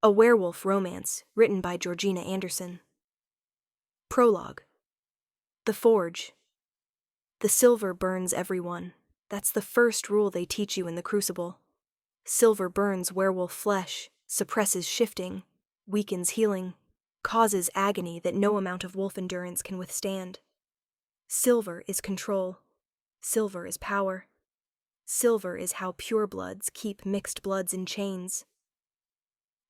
A werewolf romance written by Georgina Anderson. Prologue. The Forge. The silver burns everyone. That's the first rule they teach you in the Crucible. Silver burns werewolf flesh, suppresses shifting, weakens healing, causes agony that no amount of wolf endurance can withstand. Silver is control. Silver is power. Silver is how purebloods keep mixed bloods in chains.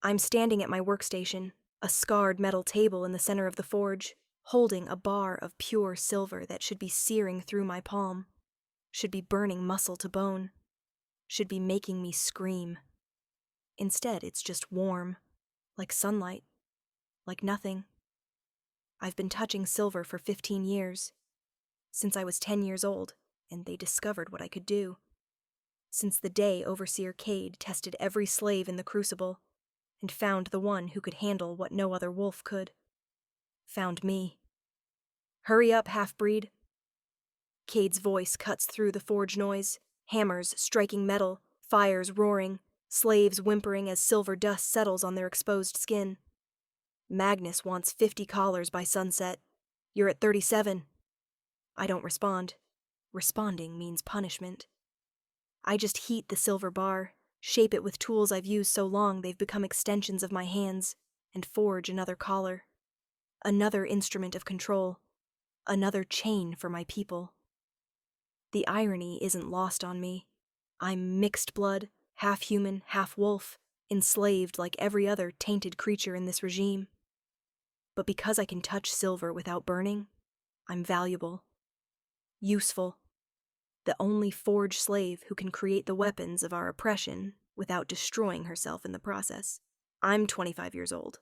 I'm standing at my workstation, a scarred metal table in the center of the forge, holding a bar of pure silver that should be searing through my palm, should be burning muscle to bone, should be making me scream. Instead, it's just warm, like sunlight, like nothing. I've been touching silver for 15 years, since I was 10 years old, and they discovered what I could do. Since the day Overseer Cade tested every slave in the Crucible, and found the one who could handle what no other wolf could. Found me. Hurry up, half-breed. Cade's voice cuts through the forge noise, hammers striking metal, fires roaring, slaves whimpering as silver dust settles on their exposed skin. Magnus wants 50 collars by sunset. You're at 37. I don't respond. Responding means punishment. I just heat the silver bar, shape it with tools I've used so long they've become extensions of my hands, and forge another collar. Another instrument of control. Another chain for my people. The irony isn't lost on me. I'm mixed blood, half human, half wolf, enslaved like every other tainted creature in this regime. But because I can touch silver without burning, I'm valuable. Useful. The only forge slave who can create the weapons of our oppression without destroying herself in the process. I'm 25 years old.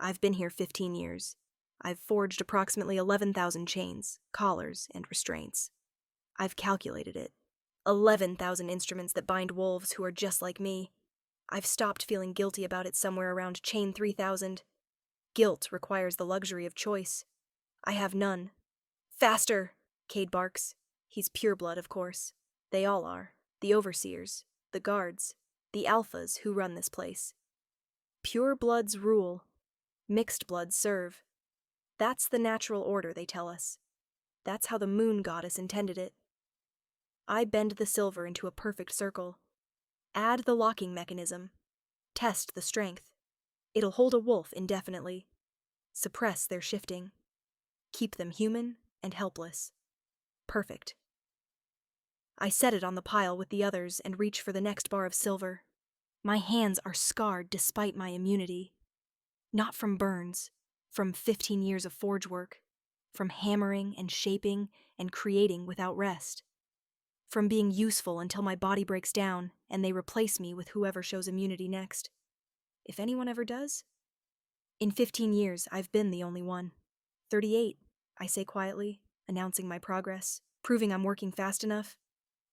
I've been here 15 years. I've forged approximately 11,000 chains, collars, and restraints. I've calculated it. 11,000 instruments that bind wolves who are just like me. I've stopped feeling guilty about it somewhere around chain 3,000. Guilt requires the luxury of choice. I have none. Faster! Cade barks. He's pureblood, of course. They all are. The overseers, the guards, the alphas who run this place. Purebloods rule. Mixed bloods serve. That's the natural order, they tell us. That's how the moon goddess intended it. I bend the silver into a perfect circle. Add the locking mechanism. Test the strength. It'll hold a wolf indefinitely. Suppress their shifting. Keep them human and helpless. Perfect. I set it on the pile with the others and reach for the next bar of silver. My hands are scarred despite my immunity. Not from burns, from 15 years of forge work, from hammering and shaping and creating without rest. From being useful until my body breaks down and they replace me with whoever shows immunity next. If anyone ever does. In 15 years, I've been the only one. 38, I say quietly, announcing my progress, proving I'm working fast enough.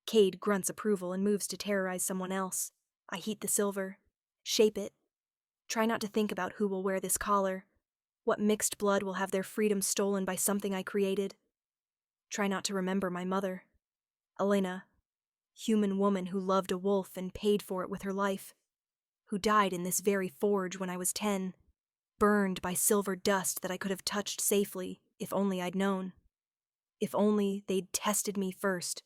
Cade grunts approval and moves to terrorize someone else. I heat the silver, shape it. Try not to think about who will wear this collar, what mixed blood will have their freedom stolen by something I created. Try not to remember my mother, Elena, human woman who loved a wolf and paid for it with her life, who died in this very forge when I was 10, burned by silver dust that I could have touched safely if only I'd known. If only they'd tested me first.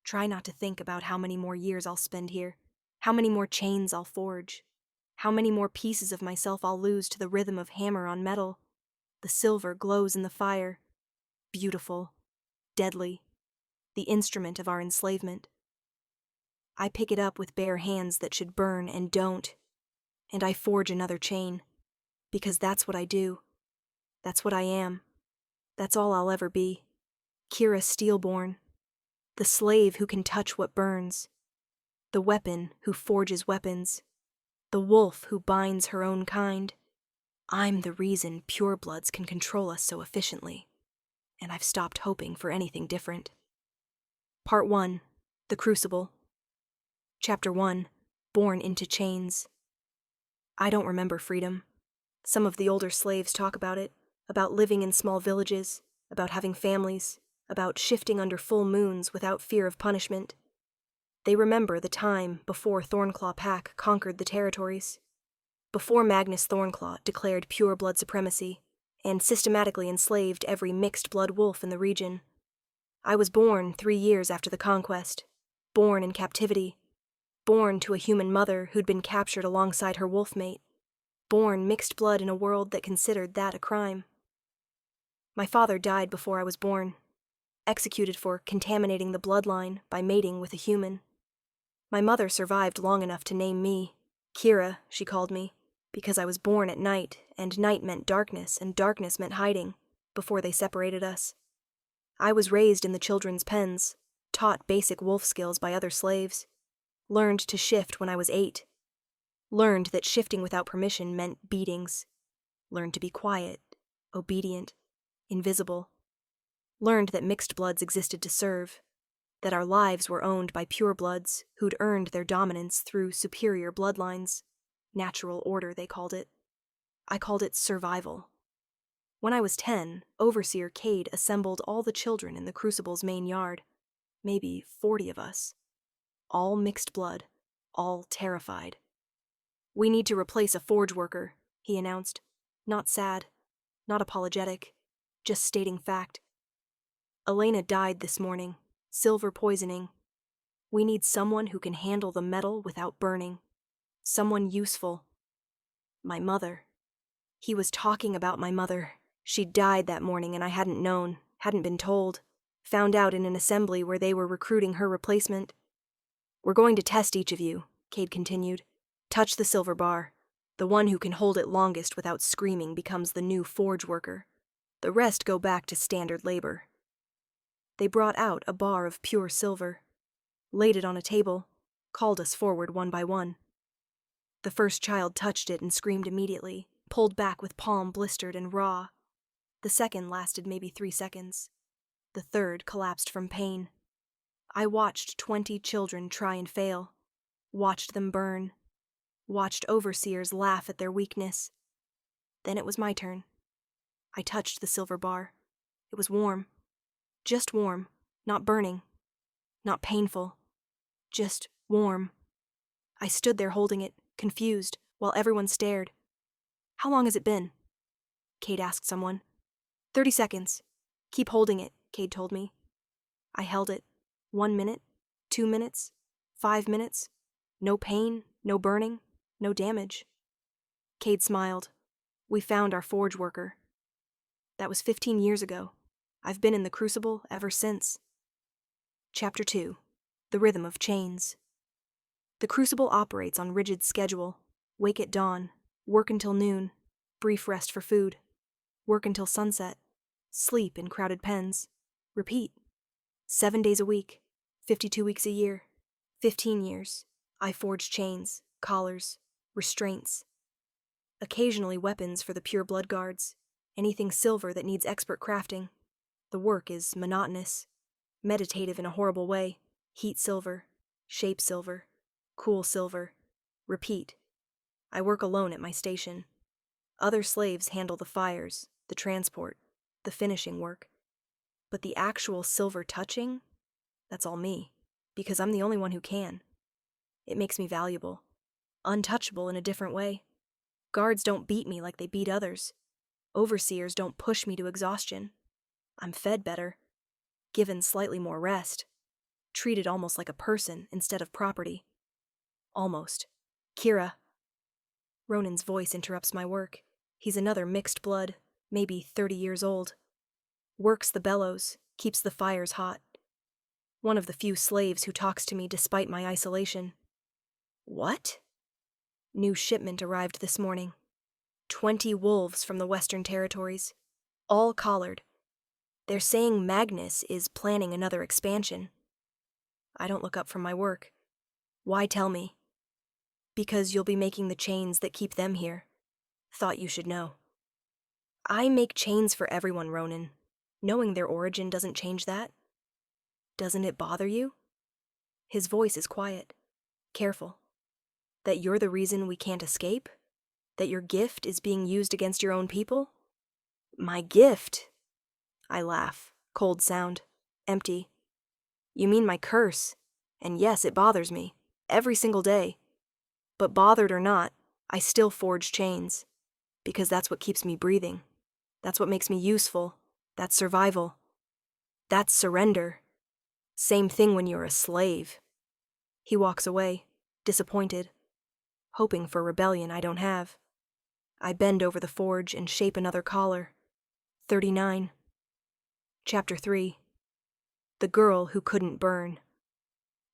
Try not to think about how many more years I'll spend here, how many more chains I'll forge, how many more pieces of myself I'll lose to the rhythm of hammer on metal. The silver glows in the fire. Beautiful. Deadly. The instrument of our enslavement. I pick it up with bare hands that should burn and don't, and I forge another chain, because that's what I do. That's what I am. That's all I'll ever be. Kira Steelborn. The slave who can touch what burns. The weapon who forges weapons. The wolf who binds her own kind. I'm the reason purebloods can control us so efficiently, and I've stopped hoping for anything different. Part 1. The Crucible. Chapter 1. Born into Chains. I don't remember freedom. Some of the older slaves talk about it, about living in small villages, about having families, about shifting under full moons without fear of punishment. They remember the time before Thornclaw Pack conquered the territories, before Magnus Thornclaw declared pure blood supremacy and systematically enslaved every mixed-blood wolf in the region. I was born 3 years after the conquest, born in captivity, born to a human mother who'd been captured alongside her wolf mate, born mixed blood in a world that considered that a crime. My father died before I was born, executed for contaminating the bloodline by mating with a human. My mother survived long enough to name me. Kira, she called me, because I was born at night, and night meant darkness, and darkness meant hiding, before they separated us. I was raised in the children's pens, taught basic wolf skills by other slaves, learned to shift when I was 8, learned that shifting without permission meant beatings, learned to be quiet, obedient, invisible, learned that mixed bloods existed to serve, that our lives were owned by purebloods who'd earned their dominance through superior bloodlines. Natural order, they called it. I called it survival. When I was 10, Overseer Cade assembled all the children in the Crucible's main yard, maybe 40 of us. All mixed blood, all terrified. "We need to replace a forge worker," he announced. Not sad, not apologetic, just stating fact. Elena died this morning, silver poisoning. We need someone who can handle the metal without burning. Someone useful. My mother. He was talking about my mother. She died that morning and I hadn't known, hadn't been told. Found out in an assembly where they were recruiting her replacement. "We're going to test each of you," Cade continued. "Touch the silver bar. The one who can hold it longest without screaming becomes the new forge worker. The rest go back to standard labor." They brought out a bar of pure silver, laid it on a table, called us forward one by one. The first child touched it and screamed immediately, pulled back with palm blistered and raw. The second lasted maybe 3 seconds. The third collapsed from pain. I watched 20 children try and fail, watched them burn, watched overseers laugh at their weakness. Then it was my turn. I touched the silver bar. It was warm. Just warm, not burning, not painful, just warm. I stood there holding it, confused, while everyone stared. "How long has it been?" Cade asked someone. 30 seconds. "Keep holding it," Cade told me. I held it. 1 minute, 2 minutes, 5 minutes. No pain, no burning, no damage. Cade smiled. "We found our forge worker." That was 15 years ago. I've been in the Crucible ever since. Chapter 2. The Rhythm of Chains. The Crucible operates on rigid schedule. Wake at dawn, work until noon, brief rest for food, work until sunset, sleep in crowded pens, repeat. 7 days a week, 52 weeks a year, 15 years. I forge chains, collars, restraints. Occasionally weapons for the pure blood guards, anything silver that needs expert crafting. The work is monotonous, meditative in a horrible way. Heat silver, shape silver, cool silver, repeat. I work alone at my station. Other slaves handle the fires, the transport, the finishing work. But the actual silver touching, that's all me, because I'm the only one who can. It makes me valuable, untouchable in a different way. Guards don't beat me like they beat others. Overseers don't push me to exhaustion. I'm fed better, given slightly more rest, treated almost like a person instead of property. Almost. "Kira." Ronan's voice interrupts my work. He's another mixed blood, maybe 30 years old. Works the bellows, keeps the fires hot. One of the few slaves who talks to me despite my isolation. "What?" New shipment arrived this morning. 20 wolves from the Western Territories, all collared. They're saying Magnus is planning another expansion. I don't look up from my work. "Why tell me?" "Because you'll be making the chains that keep them here. Thought you should know." "I make chains for everyone, Ronan. Knowing their origin doesn't change that." "Doesn't it bother you?" His voice is quiet, careful. "That you're the reason we can't escape? That your gift is being used against your own people?" "My gift?" I laugh. Cold sound. Empty. "You mean my curse. And yes, it bothers me. Every single day. But bothered or not, I still forge chains, because that's what keeps me breathing. That's what makes me useful. That's survival. That's surrender. Same thing when you're a slave. He walks away, disappointed, hoping for rebellion I don't have. I bend over the forge and shape another collar. 39. Chapter 3. The Girl Who Couldn't Burn.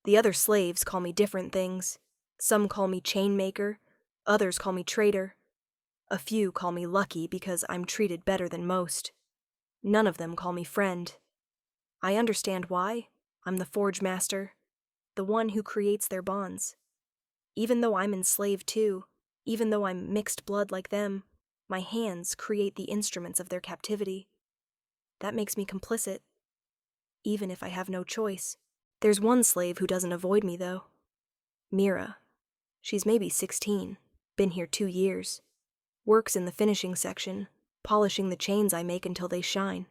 The other slaves call me different things. Some call me chainmaker, others call me traitor. A few call me lucky because I'm treated better than most. None of them call me friend. I understand why. I'm the forge master, the one who creates their bonds. Even though I'm enslaved too, even though I'm mixed blood like them, my hands create the instruments of their captivity. That makes me complicit, even if I have no choice. There's one slave who doesn't avoid me, though. Mira. She's maybe 16, been here 2 years. Works in the finishing section, polishing the chains I make until they shine.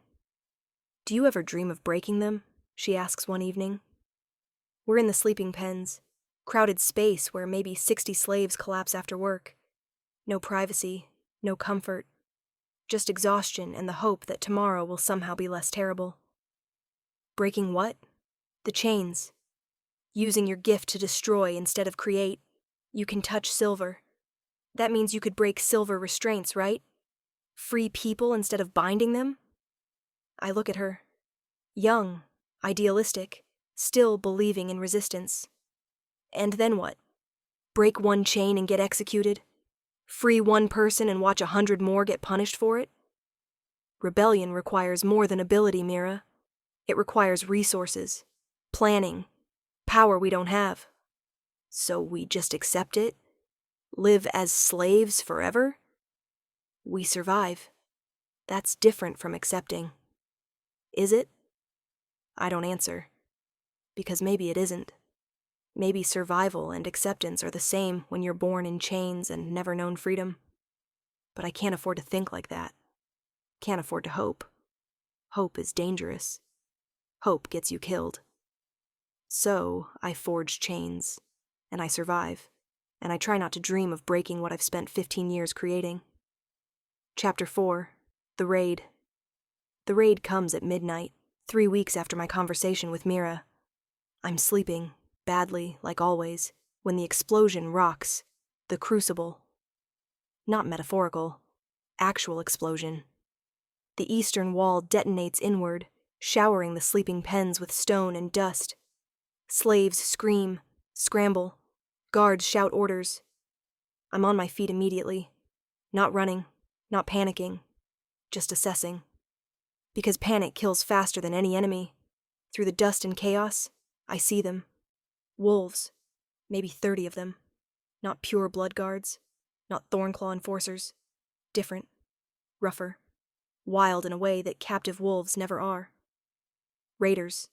Do you ever dream of breaking them? She asks one evening. We're in the sleeping pens, crowded space where maybe 60 slaves collapse after work. No privacy, no comfort, just exhaustion and the hope that tomorrow will somehow be less terrible. Breaking what? The chains. Using your gift to destroy instead of create. You can touch silver. That means you could break silver restraints, right? Free people instead of binding them? I look at her. Young, idealistic, still believing in resistance. And then what? Break one chain and get executed? Free one person and watch 100 more get punished for it? Rebellion requires more than ability, Mira. It requires resources, planning, power we don't have. So we just accept it? Live as slaves forever? We survive. That's different from accepting. Is it? I don't answer. Because maybe it isn't. Maybe survival and acceptance are the same when you're born in chains and never known freedom. But I can't afford to think like that. Can't afford to hope. Hope is dangerous. Hope gets you killed. So I forge chains, and I survive, and I try not to dream of breaking what I've spent 15 years creating. Chapter 4. The Raid. The raid comes at midnight, 3 weeks after my conversation with Mira. I'm sleeping, badly, like always, when the explosion rocks, the Crucible. Not metaphorical, actual explosion. The eastern wall detonates inward, showering the sleeping pens with stone and dust. Slaves scream, scramble, guards shout orders. I'm on my feet immediately, not running, not panicking, just assessing. Because panic kills faster than any enemy. Through the dust and chaos, I see them. Wolves, maybe 30 of them. Not pure blood guards, not Thornclaw enforcers. Different, rougher, wild in a way that captive wolves never are. Raiders.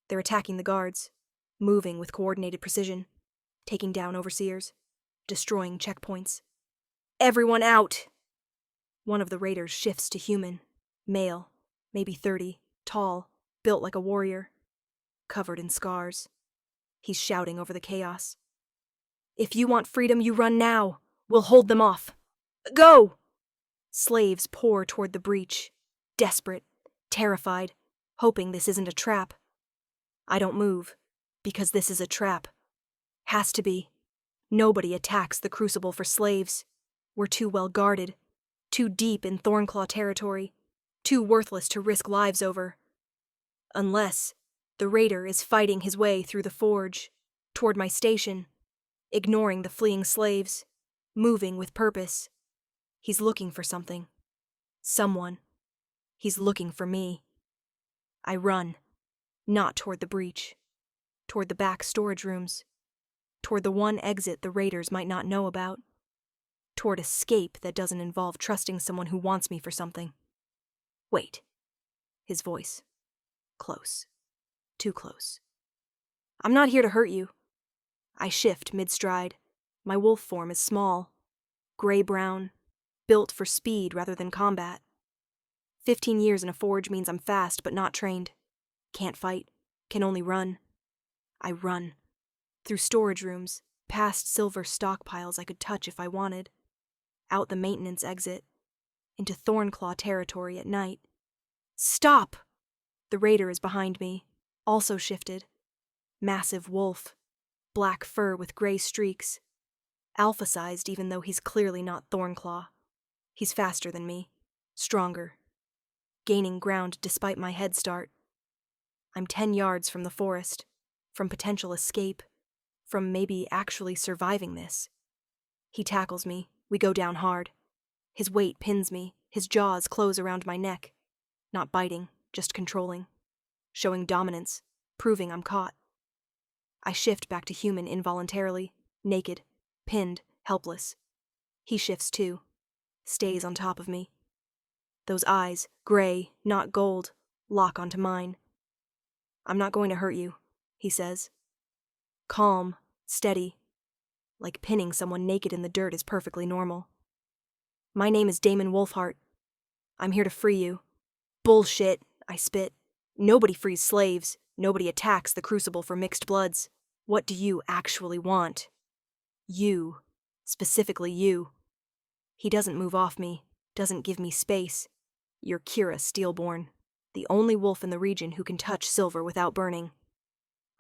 They're attacking the guards, moving with coordinated precision, taking down overseers, destroying checkpoints. Everyone out! One of the raiders shifts to human, male, maybe 30, tall, built like a warrior, covered in scars. He's shouting over the chaos. If you want freedom, you run now. We'll hold them off. Go! Slaves pour toward the breach, desperate, terrified, hoping this isn't a trap. I don't move, because this is a trap. Has to be. Nobody attacks the Crucible for slaves. We're too well guarded, too deep in Thornclaw territory, too worthless to risk lives over. Unless the raider is fighting his way through the forge, toward my station, ignoring the fleeing slaves, moving with purpose. He's looking for something. Someone. He's looking for me. I run, not toward the breach, toward the back storage rooms, toward the one exit the raiders might not know about, toward escape that doesn't involve trusting someone who wants me for something. Wait. His voice. Close. Too close. I'm not here to hurt you. I shift mid-stride. My wolf form is small, gray-brown, built for speed rather than combat. 15 years in a forge means I'm fast but not trained. Can't fight, can only run. I run. Through storage rooms, past silver stockpiles I could touch if I wanted, out the maintenance exit, into Thornclaw territory at night. Stop! The raider is behind me, also shifted. Massive wolf, black fur with gray streaks. Alpha-sized even though he's clearly not Thornclaw. He's faster than me, stronger, gaining ground despite my head start. I'm 10 yards from the forest, from potential escape, from maybe actually surviving this. He tackles me, we go down hard. His weight pins me, his jaws close around my neck. Not biting, just controlling. Showing dominance, proving I'm caught. I shift back to human involuntarily, naked, pinned, helpless. He shifts too, stays on top of me. Those eyes, gray, not gold, lock onto mine. I'm not going to hurt you, he says. Calm, steady, like pinning someone naked in the dirt is perfectly normal. My name is Damon Wolfhart. I'm here to free you. Bullshit, I spit. Nobody frees slaves. Nobody attacks the Crucible for mixed bloods. What do you actually want? You. Specifically you. He doesn't move off me, doesn't give me space. You're Kira Steelborn, the only wolf in the region who can touch silver without burning.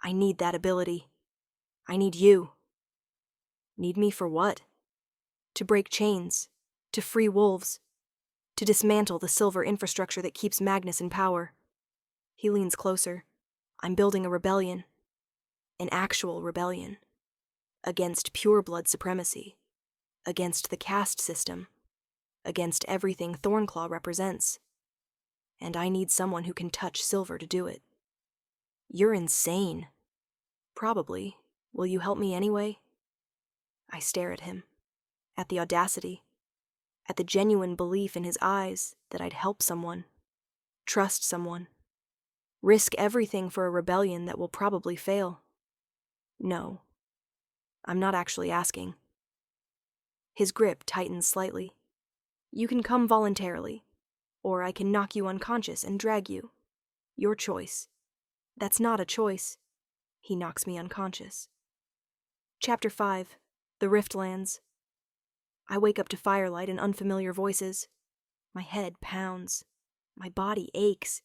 I need that ability. I need you. Need me for what? To break chains, to free wolves, to dismantle the silver infrastructure that keeps Magnus in power. He leans closer. I'm building a rebellion. An actual rebellion. Against pureblood supremacy. Against the caste system. Against everything Thornclaw represents. And I need someone who can touch silver to do it. You're insane. Probably. Will you help me anyway? I stare at him. At the audacity. At the genuine belief in his eyes that I'd help someone. Trust someone. Risk everything for a rebellion that will probably fail. No. I'm not actually asking. His grip tightens slightly. You can come voluntarily, or I can knock you unconscious and drag you. Your choice. That's not a choice. He knocks me unconscious. Chapter 5. The Riftlands. I wake up to firelight and unfamiliar voices. My head pounds. My body aches.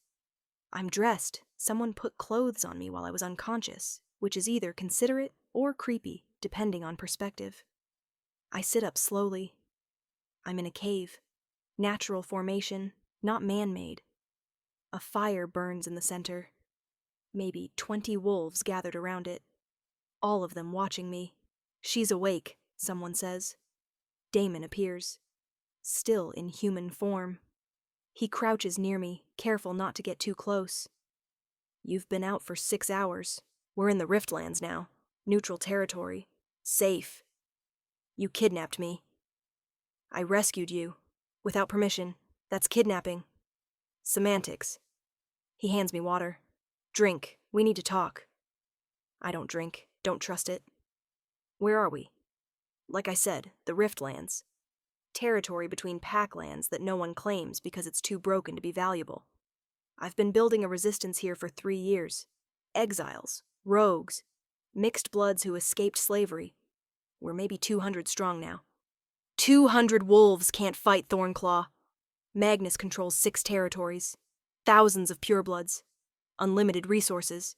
I'm dressed. Someone put clothes on me while I was unconscious, which is either considerate or creepy, depending on perspective. I sit up slowly. I'm in a cave. Natural formation, not man-made. A fire burns in the center. Maybe 20 wolves gathered around it. All of them watching me. She's awake, someone says. Damon appears. Still in human form. He crouches near me, careful not to get too close. You've been out for 6 hours. We're in the Riftlands now. Neutral territory. Safe. You kidnapped me. I rescued you. Without permission. That's kidnapping. Semantics. He hands me water. Drink. We need to talk. I don't drink. Don't trust it. Where are we? Like I said, the Riftlands. Territory between packlands that no one claims because it's too broken to be valuable. I've been building a resistance here for 3 years. Exiles. Rogues. Mixed bloods who escaped slavery. We're maybe 200 strong now. 200 wolves can't fight Thornclaw. Magnus controls 6 territories. Thousands of purebloods. Unlimited resources.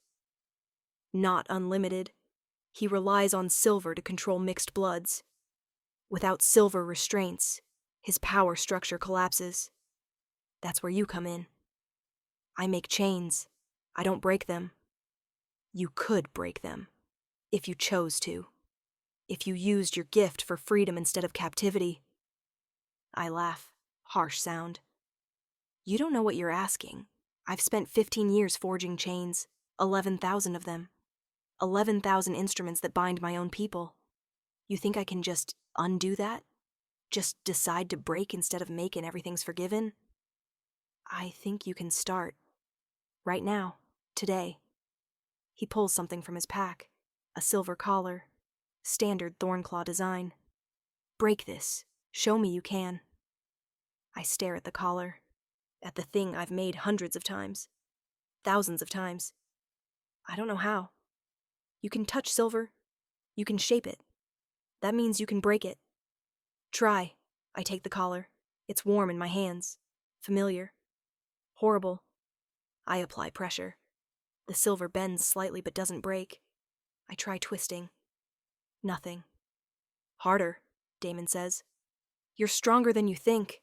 Not unlimited. He relies on silver to control mixed bloods. Without silver restraints, his power structure collapses. That's where you come in. I make chains. I don't break them. You could break them. If you chose to. If you used your gift for freedom instead of captivity. I laugh. Harsh sound. You don't know what you're asking. I've spent 15 years forging chains. 11,000 of them. 11,000 instruments that bind my own people. You think I can just undo that? Just decide to break instead of make and everything's forgiven? I think you can start. Right now. Today. He pulls something from his pack. A silver collar. Standard Thornclaw design. Break this. Show me you can. I stare at the collar. At the thing I've made hundreds of times. Thousands of times. I don't know how. You can touch silver. You can shape it. That means you can break it. Try. I take the collar. It's warm in my hands. Familiar. Horrible. I apply pressure. The silver bends slightly but doesn't break. I try twisting. Nothing. Harder, Damon says. You're stronger than you think.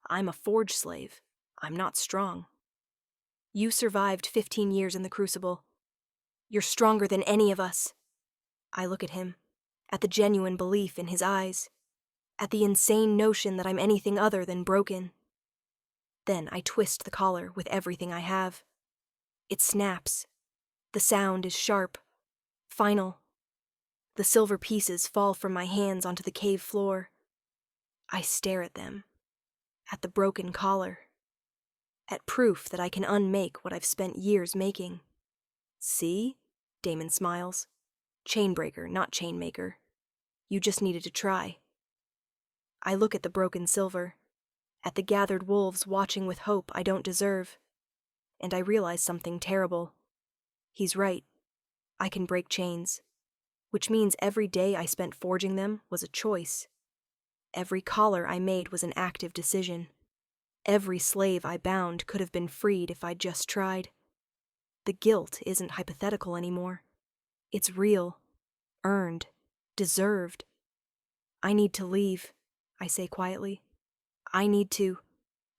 I'm a forge slave. I'm not strong. You survived 15 years in the Crucible. You're stronger than any of us. I look at him, at the genuine belief in his eyes, at the insane notion that I'm anything other than broken. Then I twist the collar with everything I have. It snaps. The sound is sharp, final. The silver pieces fall from my hands onto the cave floor. I stare at them, at the broken collar, at proof that I can unmake what I've spent years making. See? Damon smiles. Chainbreaker, not chainmaker. You just needed to try. I look at the broken silver, at the gathered wolves watching with hope I don't deserve, and I realize something terrible. He's right. I can break chains, which means every day I spent forging them was a choice. Every collar I made was an active decision. Every slave I bound could have been freed if I'd just tried. The guilt isn't hypothetical anymore. It's real, earned, deserved. I need to leave, I say quietly. I need to.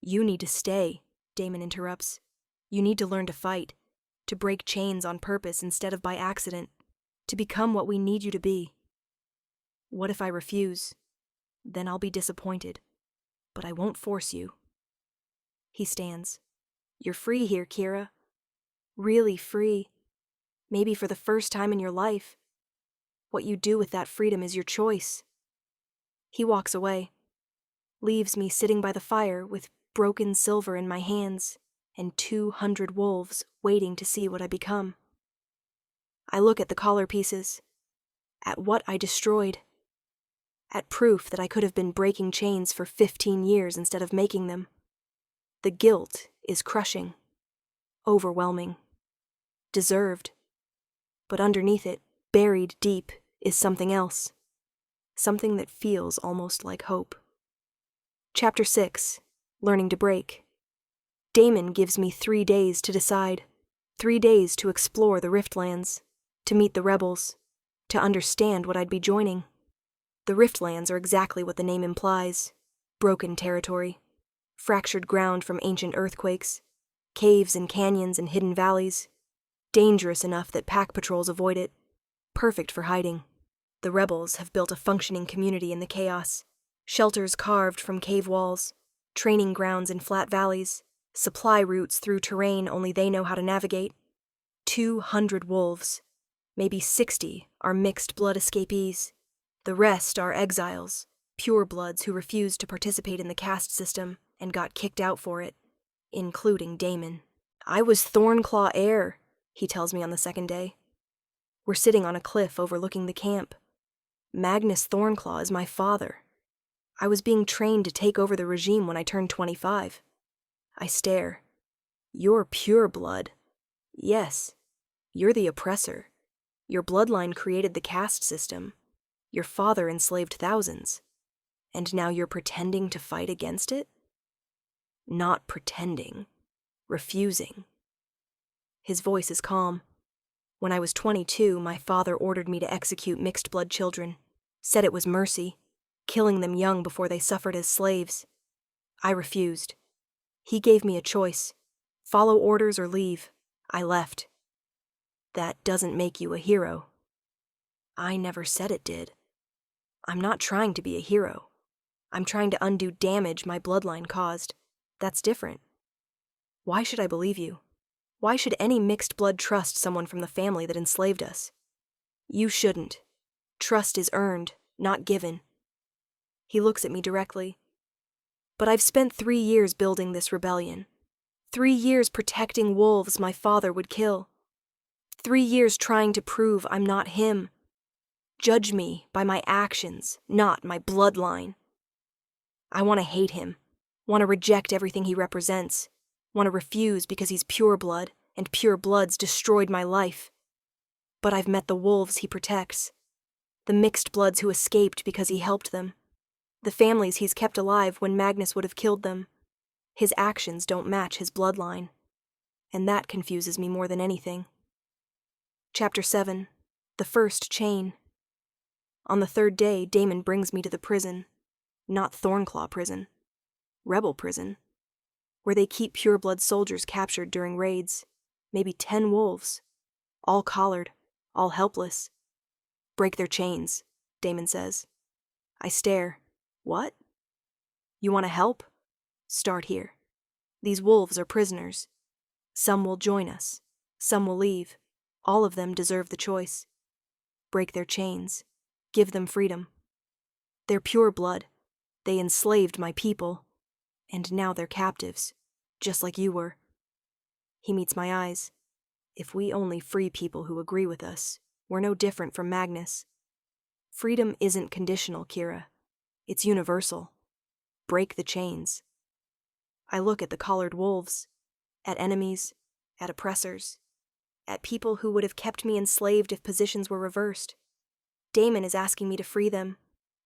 You need to stay, Damon interrupts. You need to learn to fight, to break chains on purpose instead of by accident, to become what we need you to be. What if I refuse? Then I'll be disappointed, but I won't force you. He stands. You're free here, Kira. Really free. Maybe for the first time in your life. What you do with that freedom is your choice. He walks away, leaves me sitting by the fire with broken silver in my hands and 200 wolves waiting to see what I become. I look at the collar pieces, at what I destroyed, at proof that I could have been breaking chains for 15 years instead of making them. The guilt is crushing, overwhelming, deserved. But underneath it, buried deep, is something else. Something that feels almost like hope. Chapter 6, Learning to Break. Damon gives me 3 days to decide. 3 days to explore the Riftlands, to meet the rebels, to understand what I'd be joining. The Riftlands are exactly what the name implies. Broken territory. Fractured ground from ancient earthquakes. Caves and canyons and hidden valleys. Dangerous enough that pack patrols avoid it. Perfect for hiding. The rebels have built a functioning community in the chaos. Shelters carved from cave walls. Training grounds in flat valleys. Supply routes through terrain only they know how to navigate. 200 wolves. Maybe 60 are mixed blood escapees. The rest are exiles, purebloods who refused to participate in the caste system and got kicked out for it, including Damon. I was Thornclaw heir, he tells me on the second day. We're sitting on a cliff overlooking the camp. Magnus Thornclaw is my father. I was being trained to take over the regime when I turned 25. I stare. You're pure blood. Yes, you're the oppressor. Your bloodline created the caste system. Your father enslaved thousands. And now you're pretending to fight against it? Not pretending. Refusing. His voice is calm. When I was 22, my father ordered me to execute mixed-blood children. Said it was mercy, killing them young before they suffered as slaves. I refused. He gave me a choice. Follow orders or leave. I left. That doesn't make you a hero. I never said it did. I'm not trying to be a hero. I'm trying to undo damage my bloodline caused. That's different. Why should I believe you? Why should any mixed blood trust someone from the family that enslaved us? You shouldn't. Trust is earned, not given. He looks at me directly. But I've spent 3 years building this rebellion. 3 years protecting wolves my father would kill. 3 years trying to prove I'm not him. Judge me by my actions, not my bloodline. I want to hate him, want to reject everything he represents, want to refuse because he's pure blood, and pure bloods destroyed my life. But I've met the wolves he protects. The mixed bloods who escaped because he helped them. The families he's kept alive when Magnus would have killed them. His actions don't match his bloodline. And that confuses me more than anything. Chapter 7. The First Chain. On the third day, Damon brings me to the prison. Not Thornclaw prison. Rebel prison. Where they keep pureblood soldiers captured during raids. Maybe 10 wolves. All collared. All helpless. Break their chains, Damon says. I stare. What? You want to help? Start here. These wolves are prisoners. Some will join us. Some will leave. All of them deserve the choice. Break their chains. Give them freedom. They're pure blood. They enslaved my people. And now they're captives, just like you were. He meets my eyes. If we only free people who agree with us, we're no different from Magnus. Freedom isn't conditional, Kira. It's universal. Break the chains. I look at the collared wolves, at enemies, at oppressors, at people who would have kept me enslaved if positions were reversed. Damon is asking me to free them,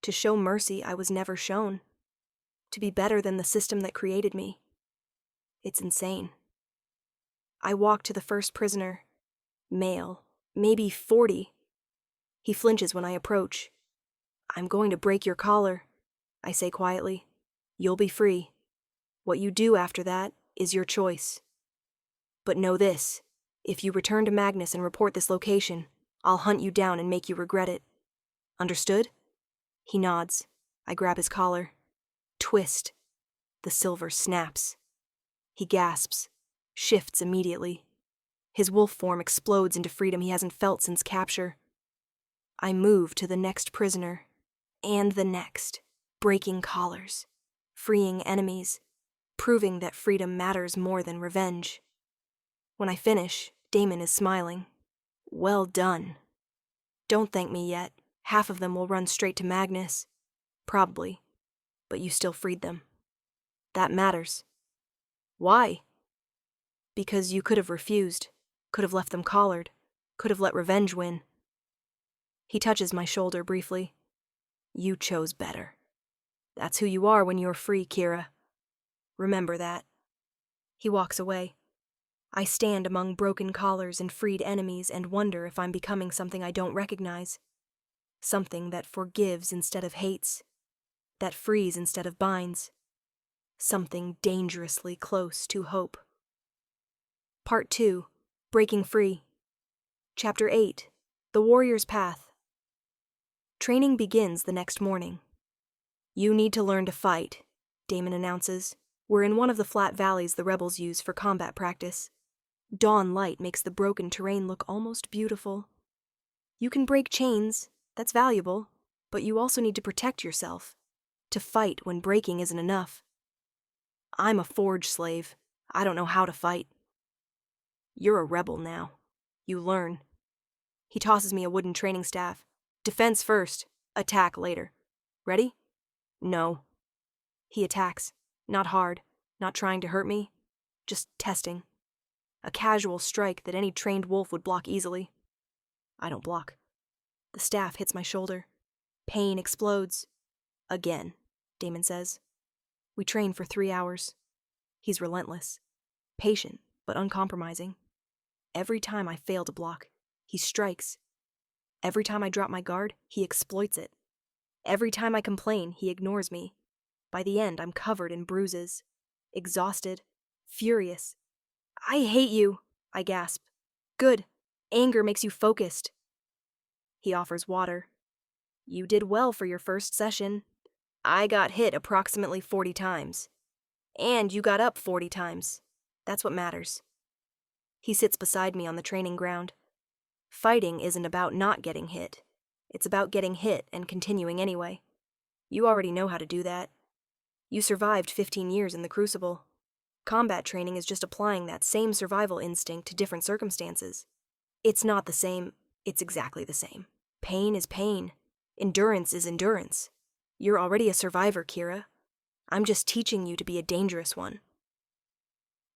to show mercy I was never shown, to be better than the system that created me. It's insane. I walk to the first prisoner, male, maybe 40. He flinches when I approach. I'm going to break your collar, I say quietly. You'll be free. What you do after that is your choice. But know this, if you return to Magnus and report this location, I'll hunt you down and make you regret it. Understood? He nods. I grab his collar. Twist. The silver snaps. He gasps, shifts immediately. His wolf form explodes into freedom he hasn't felt since capture. I move to the next prisoner, and the next, breaking collars, freeing enemies, proving that freedom matters more than revenge. When I finish, Damon is smiling. Well done. Don't thank me yet. Half of them will run straight to Magnus. Probably. But you still freed them. That matters. Why? Because you could have refused, could have left them collared, could have let revenge win. He touches my shoulder briefly. You chose better. That's who you are when you're free, Kira. Remember that. He walks away. I stand among broken collars and freed enemies and wonder if I'm becoming something I don't recognize. Something that forgives instead of hates. That frees instead of binds. Something dangerously close to hope. Part 2. Breaking Free. Chapter 8. The Warrior's Path. Training begins the next morning. You need to learn to fight, Damon announces. We're in one of the flat valleys the rebels use for combat practice. Dawn light makes the broken terrain look almost beautiful. You can break chains, that's valuable, but you also need to protect yourself, to fight when breaking isn't enough. I'm a forge slave. I don't know how to fight. You're a rebel now. You learn. He tosses me a wooden training staff. Defense first, attack later. Ready? No. He attacks. Not hard, not trying to hurt me, just testing. A casual strike that any trained wolf would block easily. I don't block. The staff hits my shoulder. Pain explodes. Again, Damon says. We train for 3 hours. He's relentless. Patient, but uncompromising. Every time I fail to block, he strikes. Every time I drop my guard, he exploits it. Every time I complain, he ignores me. By the end, I'm covered in bruises. Exhausted. Furious. I hate you, I gasp. Good. Anger makes you focused. He offers water. You did well for your first session. I got hit approximately 40 times. And you got up 40 times. That's what matters. He sits beside me on the training ground. Fighting isn't about not getting hit. It's about getting hit and continuing anyway. You already know how to do that. You survived 15 years in the Crucible. Combat training is just applying that same survival instinct to different circumstances. It's not the same, it's exactly the same. Pain is pain. Endurance is endurance. You're already a survivor, Kira. I'm just teaching you to be a dangerous one.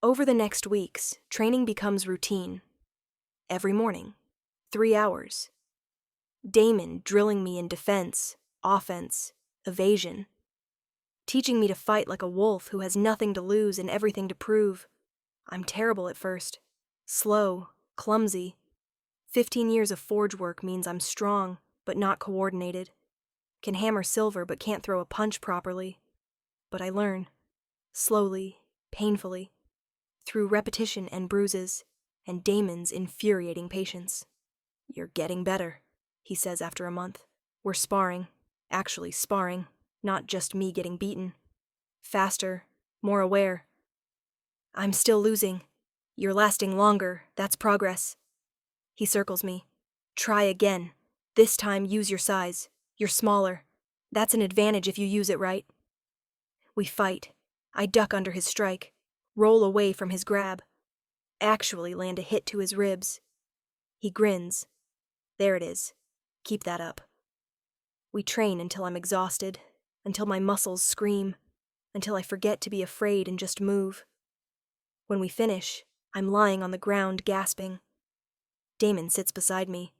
Over the next weeks, training becomes routine. Every morning. 3 hours. Damon drilling me in defense, offense, evasion. Teaching me to fight like a wolf who has nothing to lose and everything to prove. I'm terrible at first. Slow, clumsy. 15 years of forge work means I'm strong, but not coordinated. Can hammer silver, but can't throw a punch properly. But I learn. Slowly, painfully. Through repetition and bruises, and Damon's infuriating patience. "You're getting better," he says after a month. "We're sparring. Actually sparring, not just me getting beaten. Faster, more aware. I'm still losing. You're lasting longer, that's progress." He circles me. "Try again. This time use your size. You're smaller. That's an advantage if you use it right." We fight. I duck under his strike, roll away from his grab. Actually land a hit to his ribs. He grins. "There it is. Keep that up." We train until I'm exhausted, until my muscles scream, until I forget to be afraid and just move. When we finish, I'm lying on the ground gasping. Damon sits beside me.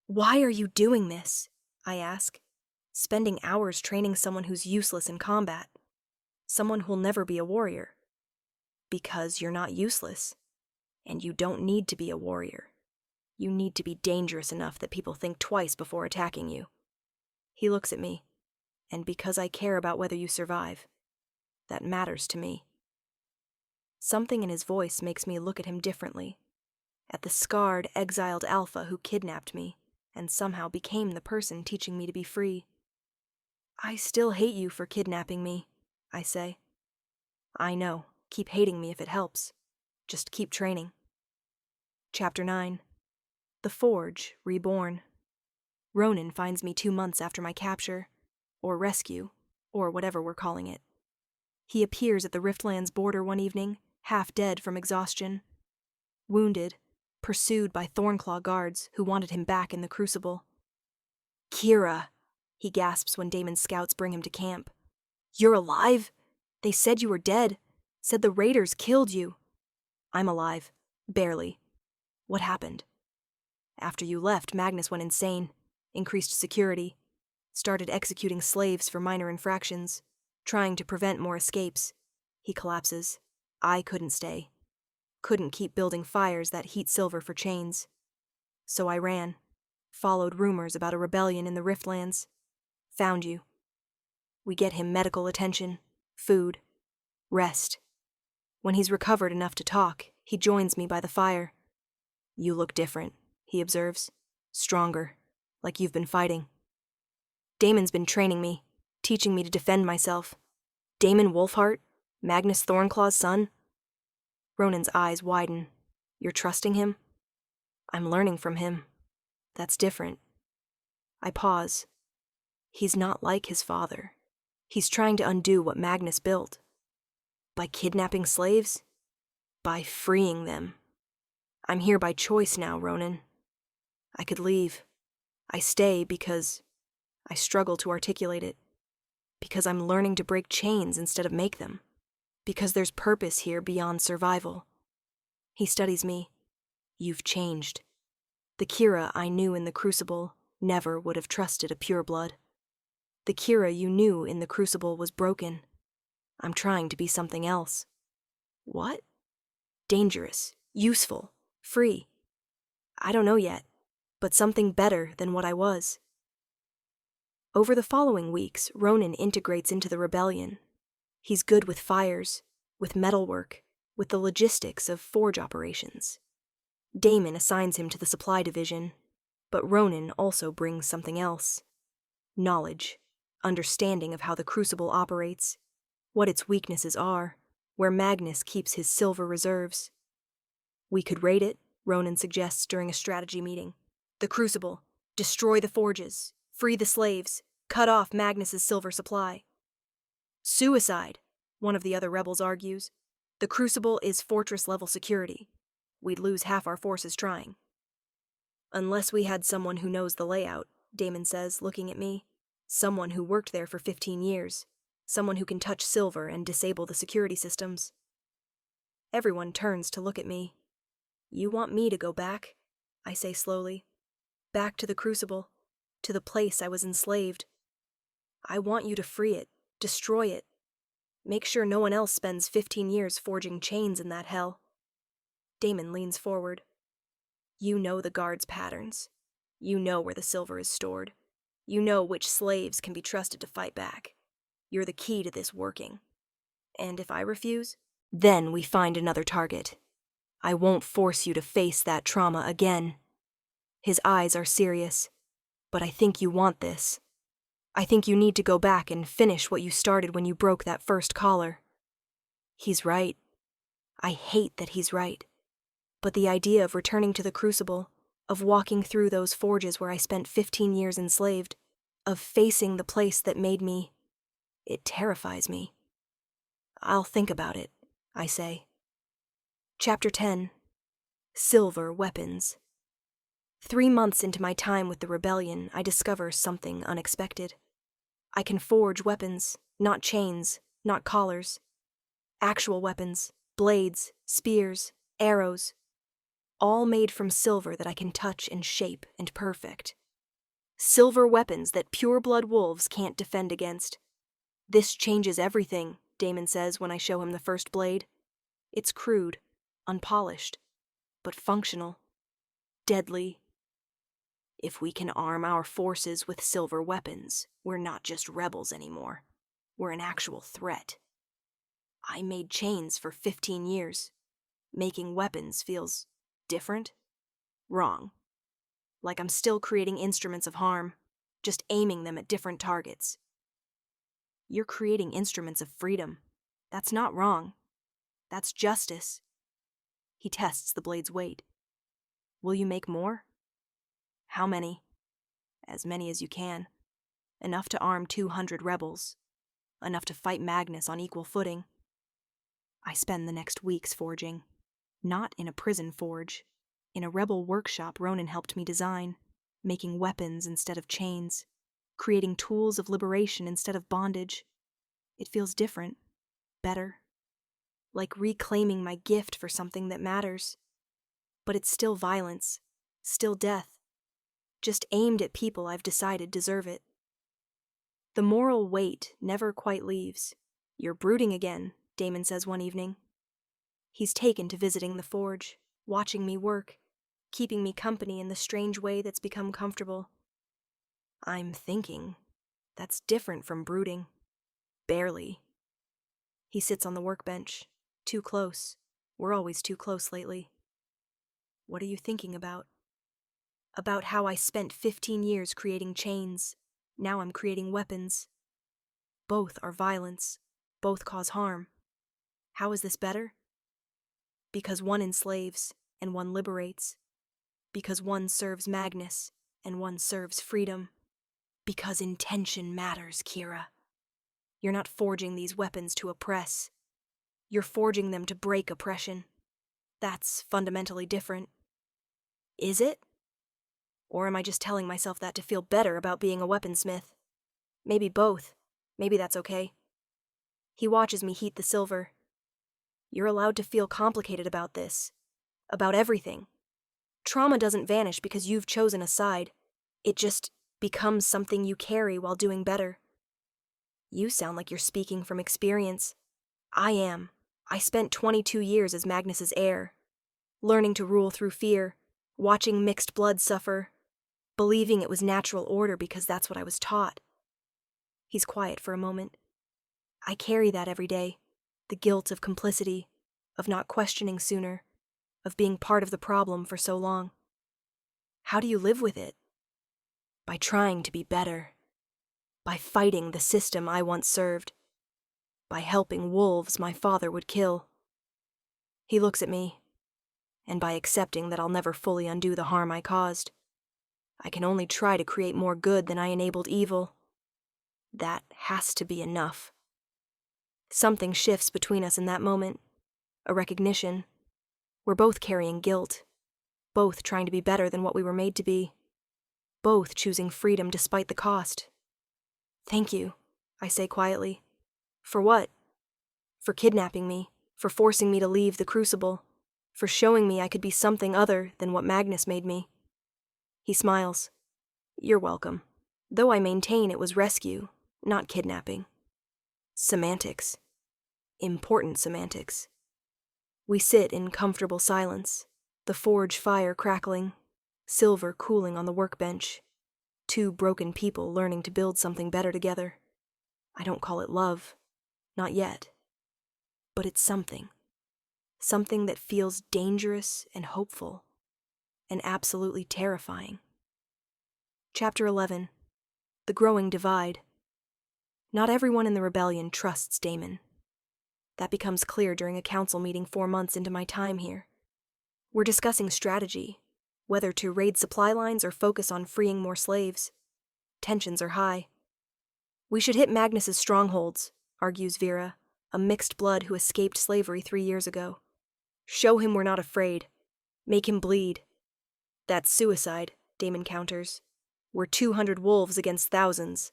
"Why are you doing this?" I ask. "Spending hours training someone who's useless in combat. Someone who'll never be a warrior." "Because you're not useless. And you don't need to be a warrior. You need to be dangerous enough that people think twice before attacking you." He looks at me. "And because I care about whether you survive. That matters to me." Something in his voice makes me look at him differently. At the scarred, exiled alpha who kidnapped me, and somehow became the person teaching me to be free. "I still hate you for kidnapping me," I say. "I know. Keep hating me if it helps. Just keep training." Chapter 9. The Forge Reborn. Ronan finds me 2 months after my capture, or rescue, or whatever we're calling it. He appears at the Riftlands border one evening, half dead from exhaustion. Wounded, pursued by Thornclaw guards who wanted him back in the Crucible. "Kira," he gasps when Damon's scouts bring him to camp. "You're alive? They said you were dead. Said the raiders killed you." "I'm alive. Barely. What happened?" "After you left, Magnus went insane. Increased security. Started executing slaves for minor infractions. Trying to prevent more escapes. He collapses. I couldn't stay. Couldn't keep building fires that heat silver for chains. So I ran. Followed rumors about a rebellion in the Riftlands. Found you. We get him medical attention, food, rest. When he's recovered enough to talk, he joins me by the fire. "You look different," he observes. "Stronger, like you've been fighting." Damon's been training me, teaching me to defend myself. Damon Wolfheart, Magnus Thornclaw's son. Ronan's eyes widen. "You're trusting him?" "I'm learning from him. That's different." I pause. He's not like his father. He's trying to undo what Magnus built. By kidnapping slaves? By freeing them. I'm here by choice now, Ronan. I could leave. I stay because I struggle to articulate it. Because I'm learning to break chains instead of make them. Because there's purpose here beyond survival. He studies me. "You've changed. The Kira I knew in the Crucible never would have trusted a pureblood. The Kira you knew in the Crucible was broken. I'm trying to be something else." "What?" "Dangerous, useful, free. I don't know yet, but something better than what I was." Over the following weeks, Ronan integrates into the rebellion. He's good with fires, with metalwork, with the logistics of forge operations. Damon assigns him to the supply division, but Ronan also brings something else. Knowledge, understanding of how the Crucible operates, what its weaknesses are, where Magnus keeps his silver reserves. "We could raid it," Ronan suggests during a strategy meeting. "The Crucible. Destroy the forges. Free the slaves. Cut off Magnus's silver supply." "Suicide," one of the other rebels argues. "The Crucible is fortress-level security. We'd lose half our forces trying." "Unless we had someone who knows the layout," Damon says, looking at me. "Someone who worked there for 15 years. Someone who can touch silver and disable the security systems." Everyone turns to look at me. "You want me to go back?" I say slowly. "Back to the Crucible. to the place I was enslaved. I want you to free it, destroy it. Make sure no one else spends 15 years forging chains in that hell. Damon leans forward. You know the guards' patterns. You know where the silver is stored. You know which slaves can be trusted to fight back. You're the key to this working. And if I refuse, then we find another target. I won't force you to face that trauma again. His eyes are serious. But I think you want this. I think you need to go back and finish what you started when you broke that first collar. He's right. I hate that he's right. But the idea of returning to the Crucible, of walking through those forges where I spent 15 years enslaved, of facing the place that made me, it terrifies me. I'll think about it, I say. Chapter 10. Silver Weapons. 3 months into my time with the rebellion, I discover something unexpected. I can forge weapons, not chains, not collars. Actual weapons, blades, spears, arrows, all made from silver that I can touch and shape and perfect. Silver weapons that pure-blood wolves can't defend against. This changes everything, Damon says when I show him the first blade. It's crude, unpolished, but functional, deadly. If we can arm our forces with silver weapons, we're not just rebels anymore. We're an actual threat. I made chains for 15 years. Making weapons feels different? Wrong. Like I'm still creating instruments of harm, just aiming them at different targets. You're creating instruments of freedom. That's not wrong. That's justice. He tests the blade's weight. Will you make more? How many? As many as you can. Enough to arm 200 rebels. Enough to fight Magnus on equal footing. I spend the next weeks forging. Not in a prison forge. In a rebel workshop Ronan helped me design. Making weapons instead of chains. Creating tools of liberation instead of bondage. It feels different. Better. Like reclaiming my gift for something that matters. But it's still violence. Still death. Just aimed at people I've decided deserve it. The moral weight never quite leaves. You're brooding again, Damon says one evening. He's taken to visiting the forge, watching me work, keeping me company in the strange way that's become comfortable. I'm thinking. That's different from brooding. Barely. He sits on the workbench. Too close. We're always too close lately. What are you thinking about? About how I spent 15 years creating chains. Now I'm creating weapons. Both are violence. Both cause harm. How is this better? Because one enslaves and one liberates. Because one serves Magnus and one serves freedom. Because intention matters, Kira. You're not forging these weapons to oppress. You're forging them to break oppression. That's fundamentally different. Is it? Or am I just telling myself that to feel better about being a weaponsmith? Maybe both. Maybe that's okay. He watches me heat the silver. You're allowed to feel complicated about this. About everything. Trauma doesn't vanish because you've chosen a side. It just becomes something you carry while doing better. You sound like you're speaking from experience. I am. I spent 22 years as Magnus's heir. Learning to rule through fear. Watching mixed blood suffer. Believing it was natural order because that's what I was taught. He's quiet for a moment. I carry that every day. The guilt of complicity, of not questioning sooner, of being part of the problem for so long. How do you live with it? By trying to be better. By fighting the system I once served. By helping wolves my father would kill. He looks at me, and by accepting that I'll never fully undo the harm I caused. I can only try to create more good than I enabled evil. That has to be enough. Something shifts between us in that moment. A recognition. We're both carrying guilt. Both trying to be better than what we were made to be. Both choosing freedom despite the cost. Thank you, I say quietly. For what? For kidnapping me. For forcing me to leave the Crucible. For showing me I could be something other than what Magnus made me. He smiles. You're welcome. though I maintain it was rescue, not kidnapping. Semantics. Important semantics. We sit in comfortable silence, the forge fire crackling, silver cooling on the workbench, two broken people learning to build something better together. I don't call it love, not yet. But it's something. Something that feels dangerous and hopeful, and absolutely terrifying. Chapter 11. The Growing Divide. Not everyone in the rebellion trusts Damon. That becomes clear during a council meeting 4 months into my time here. We're discussing strategy, whether to raid supply lines or focus on freeing more slaves. Tensions are high. We should hit Magnus's strongholds, argues Vera, a mixed blood who escaped slavery 3 years ago. Show him we're not afraid. Make him bleed. That's suicide, Damon counters. We're 200 wolves against thousands.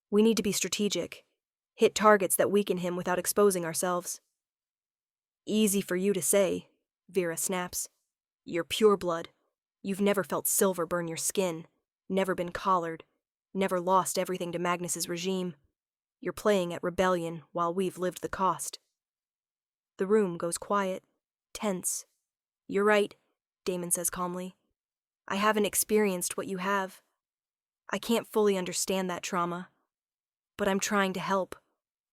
We need to be strategic. Hit targets that weaken him without exposing ourselves. Easy for you to say, Vera snaps. You're pure blood. You've never felt silver burn your skin, never been collared, never lost everything to Magnus's regime. You're playing at rebellion while we've lived the cost. The room goes quiet, tense. You're right, Damon says calmly. I haven't experienced what you have. I can't fully understand that trauma. But I'm trying to help,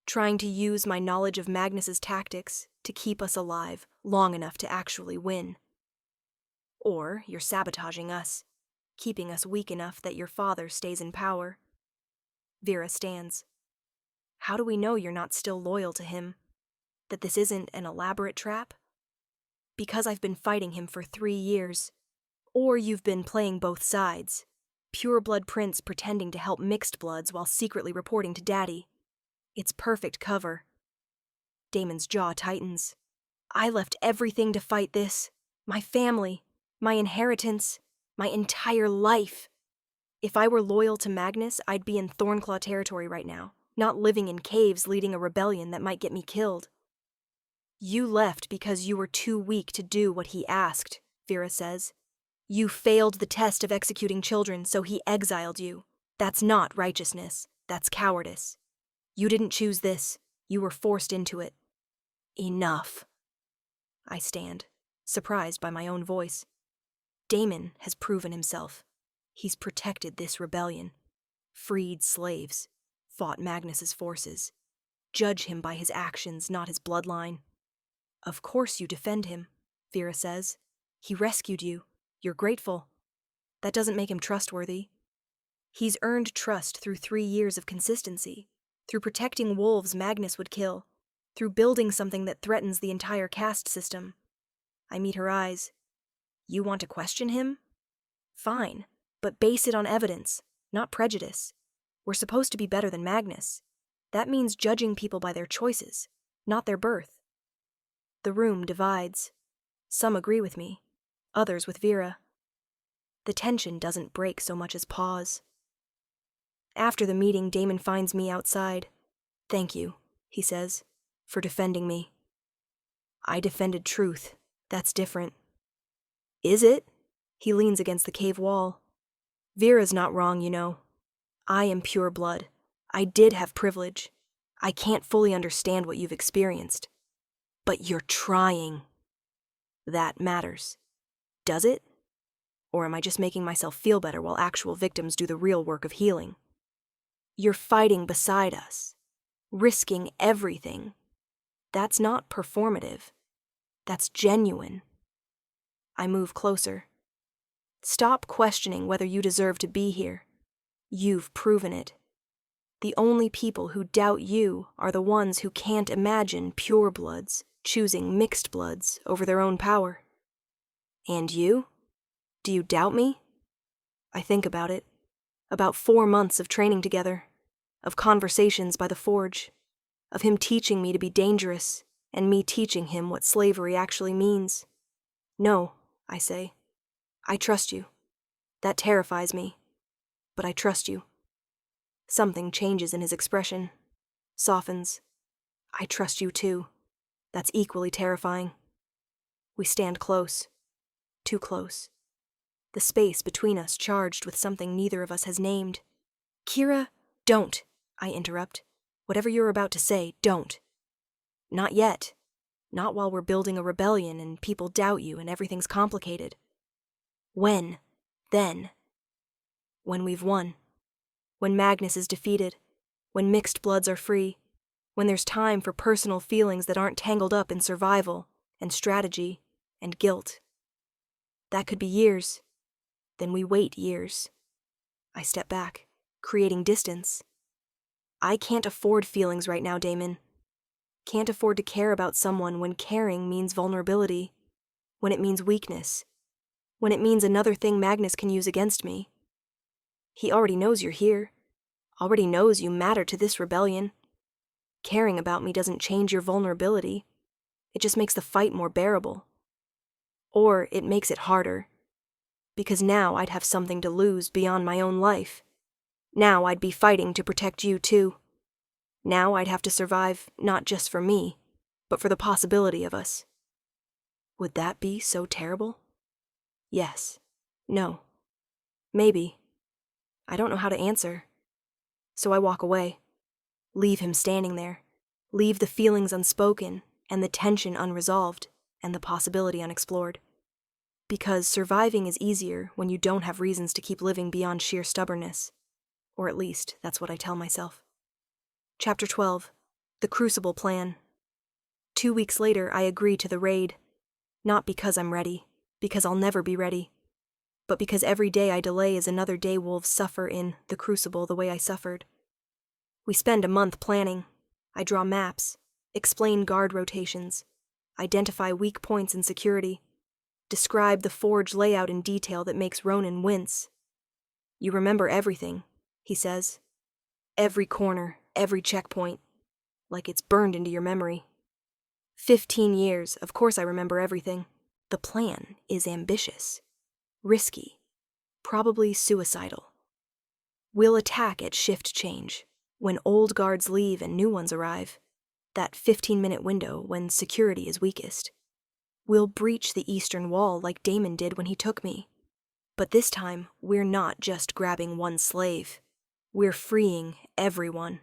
trying to use my knowledge of Magnus's tactics to keep us alive long enough to actually win. Or you're sabotaging us, keeping us weak enough that your father stays in power. Vera stands. How do we know you're not still loyal to him? That this isn't an elaborate trap? Because I've been fighting him for 3 years. Or you've been playing both sides. Pure blood prince pretending to help mixed bloods while secretly reporting to Daddy. It's perfect cover. Damon's jaw tightens. I left everything to fight this. My family, my inheritance, my entire life. If I were loyal to Magnus, I'd be in Thornclaw territory right now, not living in caves leading a rebellion that might get me killed. You left because you were too weak to do what he asked, Vera says. You failed the test of executing children, so he exiled you. That's not righteousness. That's cowardice. You didn't choose this. You were forced into it. Enough. I stand, surprised by my own voice. Damon has proven himself. He's protected this rebellion. Freed slaves. Fought Magnus's forces. Judge him by his actions, not his bloodline. Of course you defend him, Vera says. He rescued you. You're grateful. That doesn't make him trustworthy. He's earned trust through 3 years of consistency, through protecting wolves Magnus would kill, through building something that threatens the entire caste system. I meet her eyes. You want to question him? Fine, but base it on evidence, not prejudice. We're supposed to be better than Magnus. That means judging people by their choices, not their birth. The room divides. Some agree with me. Others with Vera. The tension doesn't break so much as pause. After the meeting, Damon finds me outside. Thank you, he says, for defending me. I defended truth. That's different. Is it? He leans against the cave wall. Vera's not wrong, you know. I am pure blood. I did have privilege. I can't fully understand what you've experienced. But you're trying. That matters. Does it? Or am I just making myself feel better while actual victims do the real work of healing? You're fighting beside us, risking everything. That's not performative. That's genuine. I move closer. Stop questioning whether you deserve to be here. You've proven it. The only people who doubt you are the ones who can't imagine pure bloods choosing mixed bloods over their own power. And you? Do you doubt me? I think about it. About 4 months of training together, of conversations by the forge, of him teaching me to be dangerous, and me teaching him what slavery actually means. No, I say. I trust you. That terrifies me. But I trust you. Something changes in his expression. Softens. I trust you too. That's equally terrifying. We stand close. Too close. The space between us charged with something neither of us has named. Kira, don't, I interrupt. Whatever you're about to say, don't. Not yet. Not while we're building a rebellion and people doubt you and everything's complicated. When? Then. When we've won. When Magnus is defeated. When mixed bloods are free. When there's time for personal feelings that aren't tangled up in survival and strategy and guilt. That could be years. Then we wait years. I step back, creating distance. I can't afford feelings right now, Damon. Can't afford to care about someone when caring means vulnerability, when it means weakness, when it means another thing Magnus can use against me. He already knows you're here, already knows you matter to this rebellion. Caring about me doesn't change your vulnerability. It just makes the fight more bearable. Or it makes it harder. Because now I'd have something to lose beyond my own life. Now I'd be fighting to protect you too. Now I'd have to survive not just for me, but for the possibility of us. Would that be so terrible? Yes. No. Maybe. I don't know how to answer. So I walk away. Leave him standing there. Leave the feelings unspoken, and the tension unresolved, and the possibility unexplored. Because surviving is easier when you don't have reasons to keep living beyond sheer stubbornness. Or at least, that's what I tell myself. Chapter 12. The Crucible Plan. 2 weeks later, I agree to the raid. Not because I'm ready, because I'll never be ready, but because every day I delay is another day wolves suffer in the Crucible the way I suffered. We spend a month planning. I draw maps, explain guard rotations, identify weak points in security, describe the forge layout in detail that makes Ronan wince. You remember everything, he says. Every corner, every checkpoint, like it's burned into your memory. 15 years, of course I remember everything. The plan is ambitious, risky, probably suicidal. We'll attack at shift change, when old guards leave and new ones arrive, that 15-minute window when security is weakest. We'll breach the eastern wall like Damon did when he took me. But this time, we're not just grabbing one slave. We're freeing everyone.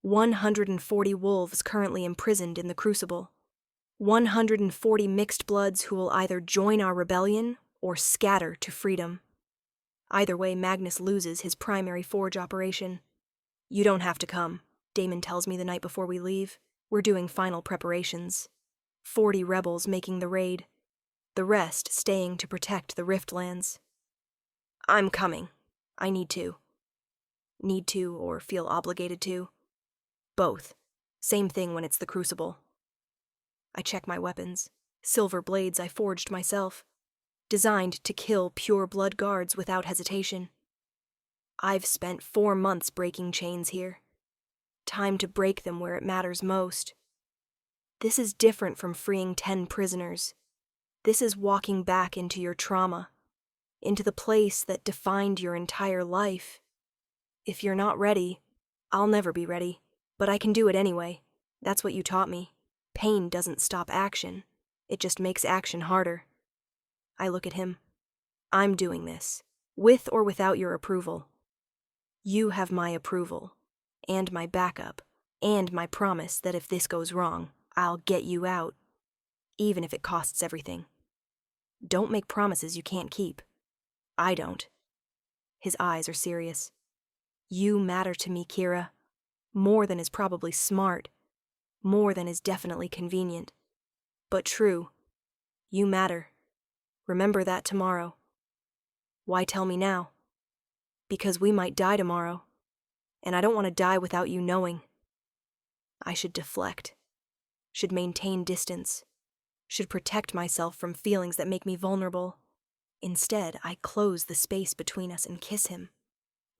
140 wolves currently imprisoned in the Crucible. 140 mixed bloods who will either join our rebellion or scatter to freedom. Either way, Magnus loses his primary forge operation. You don't have to come, Damon tells me the night before we leave. We're doing final preparations. 40 rebels making the raid. The rest staying to protect the Riftlands. I'm coming. I need to. Need to, or feel obligated to. Both. Same thing when it's the Crucible. I check my weapons. Silver blades I forged myself. Designed to kill pure blood guards without hesitation. I've spent 4 months breaking chains here. Time to break them where it matters most. This is different from freeing 10 prisoners. This is walking back into your trauma, into the place that defined your entire life. If you're not ready, I'll never be ready, but I can do it anyway. That's what you taught me. Pain doesn't stop action. It just makes action harder. I look at him. I'm doing this, with or without your approval. You have my approval, and my backup, and my promise that if this goes wrong, I'll get you out, even if it costs everything. Don't make promises you can't keep. I don't. His eyes are serious. You matter to me, Kira. More than is probably smart. More than is definitely convenient. But true. You matter. Remember that tomorrow. Why tell me now? Because we might die tomorrow, and I don't want to die without you knowing. I should deflect. Should maintain distance. Should protect myself from feelings that make me vulnerable. Instead, I close the space between us and kiss him.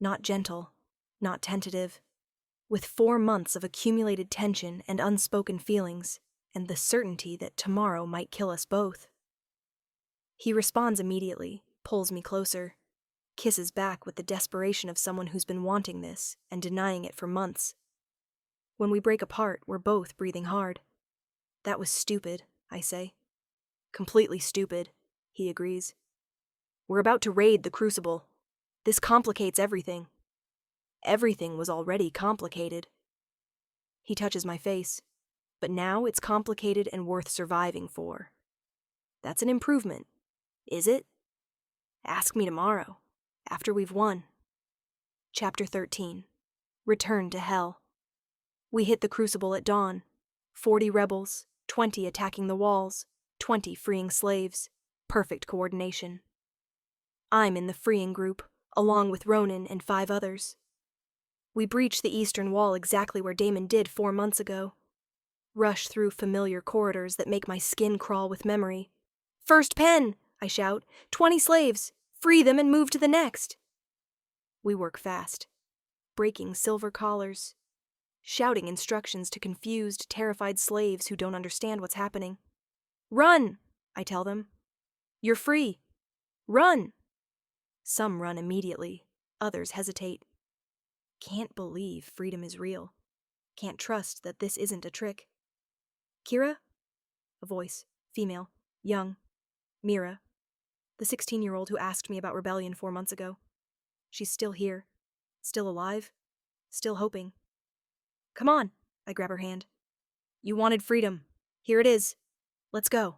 Not gentle, not tentative. With 4 months of accumulated tension and unspoken feelings, and the certainty that tomorrow might kill us both. He responds immediately, pulls me closer, kisses back with the desperation of someone who's been wanting this and denying it for months. When we break apart, we're both breathing hard. That was stupid, I say. Completely stupid, he agrees. We're about to raid the Crucible. This complicates everything. Everything was already complicated. He touches my face, but now it's complicated and worth surviving for. That's an improvement, is it? Ask me tomorrow, after we've won. Chapter 13. Return to Hell. We hit the Crucible at dawn. 40 rebels, 20 attacking the walls, 20 freeing slaves. Perfect coordination. I'm in the freeing group, along with Ronan and 5 others. We breach the eastern wall exactly where Damon did 4 months ago. Rush through familiar corridors that make my skin crawl with memory. First pen, I shout. 20 slaves. Free them and move to the next. We work fast, breaking silver collars, shouting instructions to confused, terrified slaves who don't understand what's happening. Run, I tell them. You're free. Run. Some run immediately. Others hesitate. Can't believe freedom is real. Can't trust that this isn't a trick. Kira? A voice. Female. Young. Mira. The 16-year-old who asked me about rebellion 4 months ago. She's still here. Still alive. Still hoping. Come on, I grab her hand. You wanted freedom. Here it is. Let's go.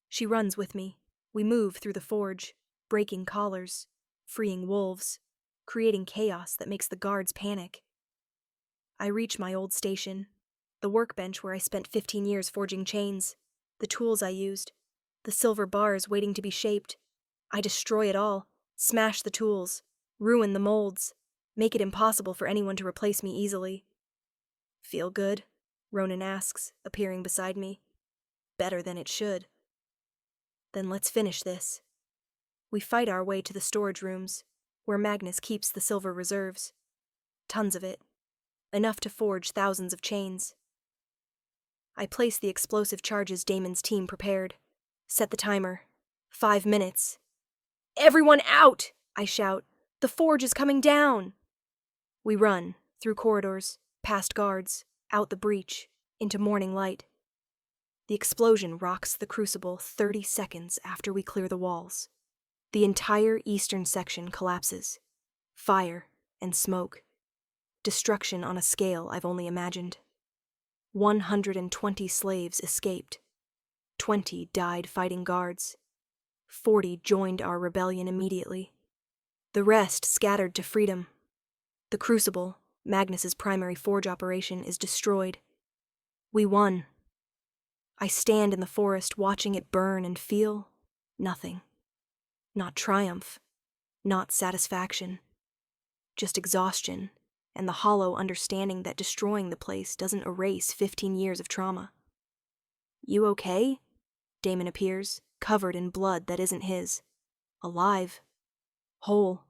She runs with me. We move through the forge, breaking collars, freeing wolves, creating chaos that makes the guards panic. I reach my old station, the workbench where I spent 15 years forging chains, the tools I used, the silver bars waiting to be shaped. I destroy it all, smash the tools, ruin the molds, make it impossible for anyone to replace me easily. Feel good? Ronan asks, appearing beside me. Better than it should. Then let's finish this. We fight our way to the storage rooms, where Magnus keeps the silver reserves. Tons of it. Enough to forge thousands of chains. I place the explosive charges Damon's team prepared. Set the timer. 5 minutes. Everyone out! I shout. The forge is coming down! We run, through corridors, past guards, out the breach, into morning light. The explosion rocks the Crucible 30 seconds after we clear the walls. The entire eastern section collapses. Fire and smoke. Destruction on a scale I've only imagined. 120 slaves escaped. 20 died fighting guards. 40 joined our rebellion immediately. The rest scattered to freedom. The Crucible, Magnus's primary forge operation, is destroyed. We won. I stand in the forest watching it burn and feel nothing. Not triumph, not satisfaction. Just exhaustion and the hollow understanding that destroying the place doesn't erase 15 years of trauma. You okay? Damon appears, covered in blood that isn't his. Alive. Whole.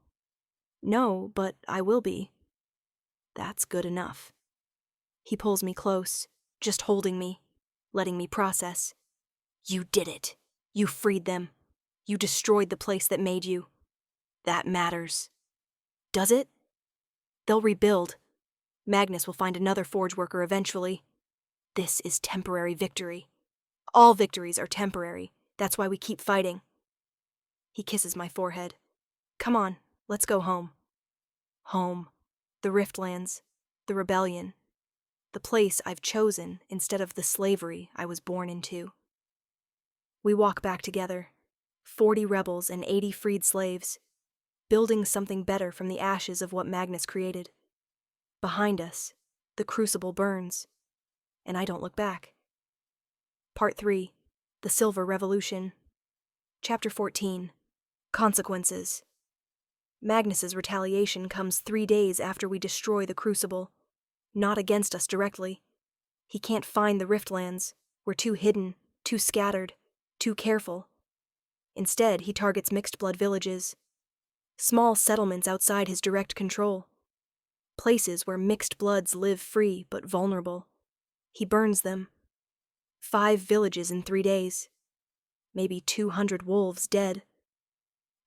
No, but I will be. That's good enough. He pulls me close, just holding me, letting me process. You did it. You freed them. You destroyed the place that made you. That matters. Does it? They'll rebuild. Magnus will find another forge worker eventually. This is temporary victory. All victories are temporary. That's why we keep fighting. He kisses my forehead. Come on, let's go home. Home. The Riftlands. The rebellion. The place I've chosen instead of the slavery I was born into. We walk back together. 40 rebels and 80 freed slaves, building something better from the ashes of what Magnus created. Behind us, the Crucible burns, and I don't look back. Part 3. The Silver Revolution. Chapter 14. Consequences. Magnus's retaliation comes 3 days after we destroy the Crucible, not against us directly. He can't find the Riftlands. We're too hidden, too scattered, too careful. Instead, he targets mixed-blood villages, small settlements outside his direct control, places where mixed bloods live free but vulnerable. He burns them. 5 villages in 3 days. Maybe 200 wolves dead.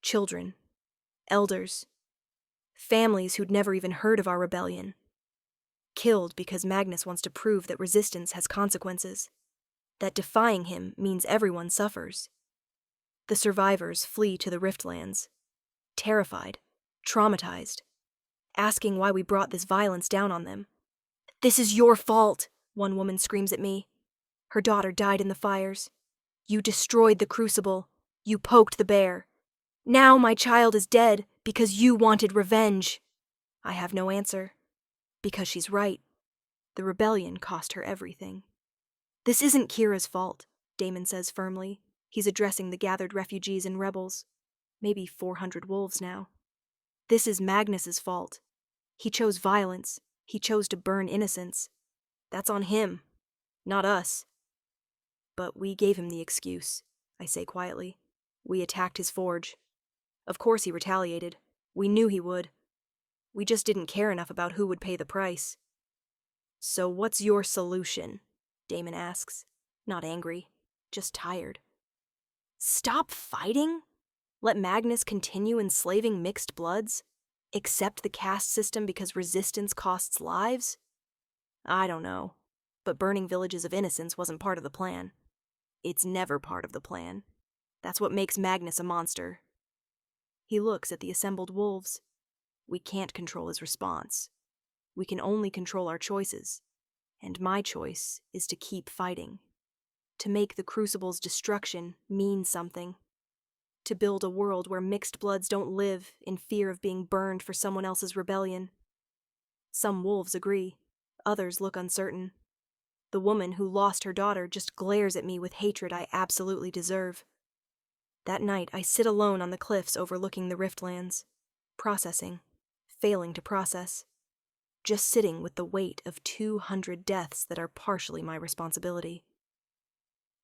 Children, elders, families who'd never even heard of our rebellion. Killed because Magnus wants to prove that resistance has consequences, that defying him means everyone suffers. The survivors flee to the Riftlands, terrified, traumatized, asking why we brought this violence down on them. "This is your fault," one woman screams at me. Her daughter died in the fires. "You destroyed the Crucible. You poked the bear. Now my child is dead because you wanted revenge." I have no answer. Because she's right. The rebellion cost her everything. "This isn't Kira's fault," Damon says firmly. He's addressing the gathered refugees and rebels. Maybe 400 wolves now. "This is Magnus's fault. He chose violence. He chose to burn innocents. That's on him, not us." "But we gave him the excuse," I say quietly. "We attacked his forge. Of course he retaliated. We knew he would. We just didn't care enough about who would pay the price." "So what's your solution?" Damon asks. Not angry, just tired. "Stop fighting? Let Magnus continue enslaving mixed bloods? Accept the caste system because resistance costs lives? I don't know, but burning villages of innocents wasn't part of the plan. It's never part of the plan. That's what makes Magnus a monster." He looks at the assembled wolves. We can't control his response. We can only control our choices. And my choice is to keep fighting. To make the Crucible's destruction mean something. To build a world where mixed bloods don't live in fear of being burned for someone else's rebellion. Some wolves agree. Others look uncertain. The woman who lost her daughter just glares at me with hatred I absolutely deserve. That night, I sit alone on the cliffs overlooking the Riftlands, processing, failing to process. Just sitting with the weight of 200 deaths that are partially my responsibility.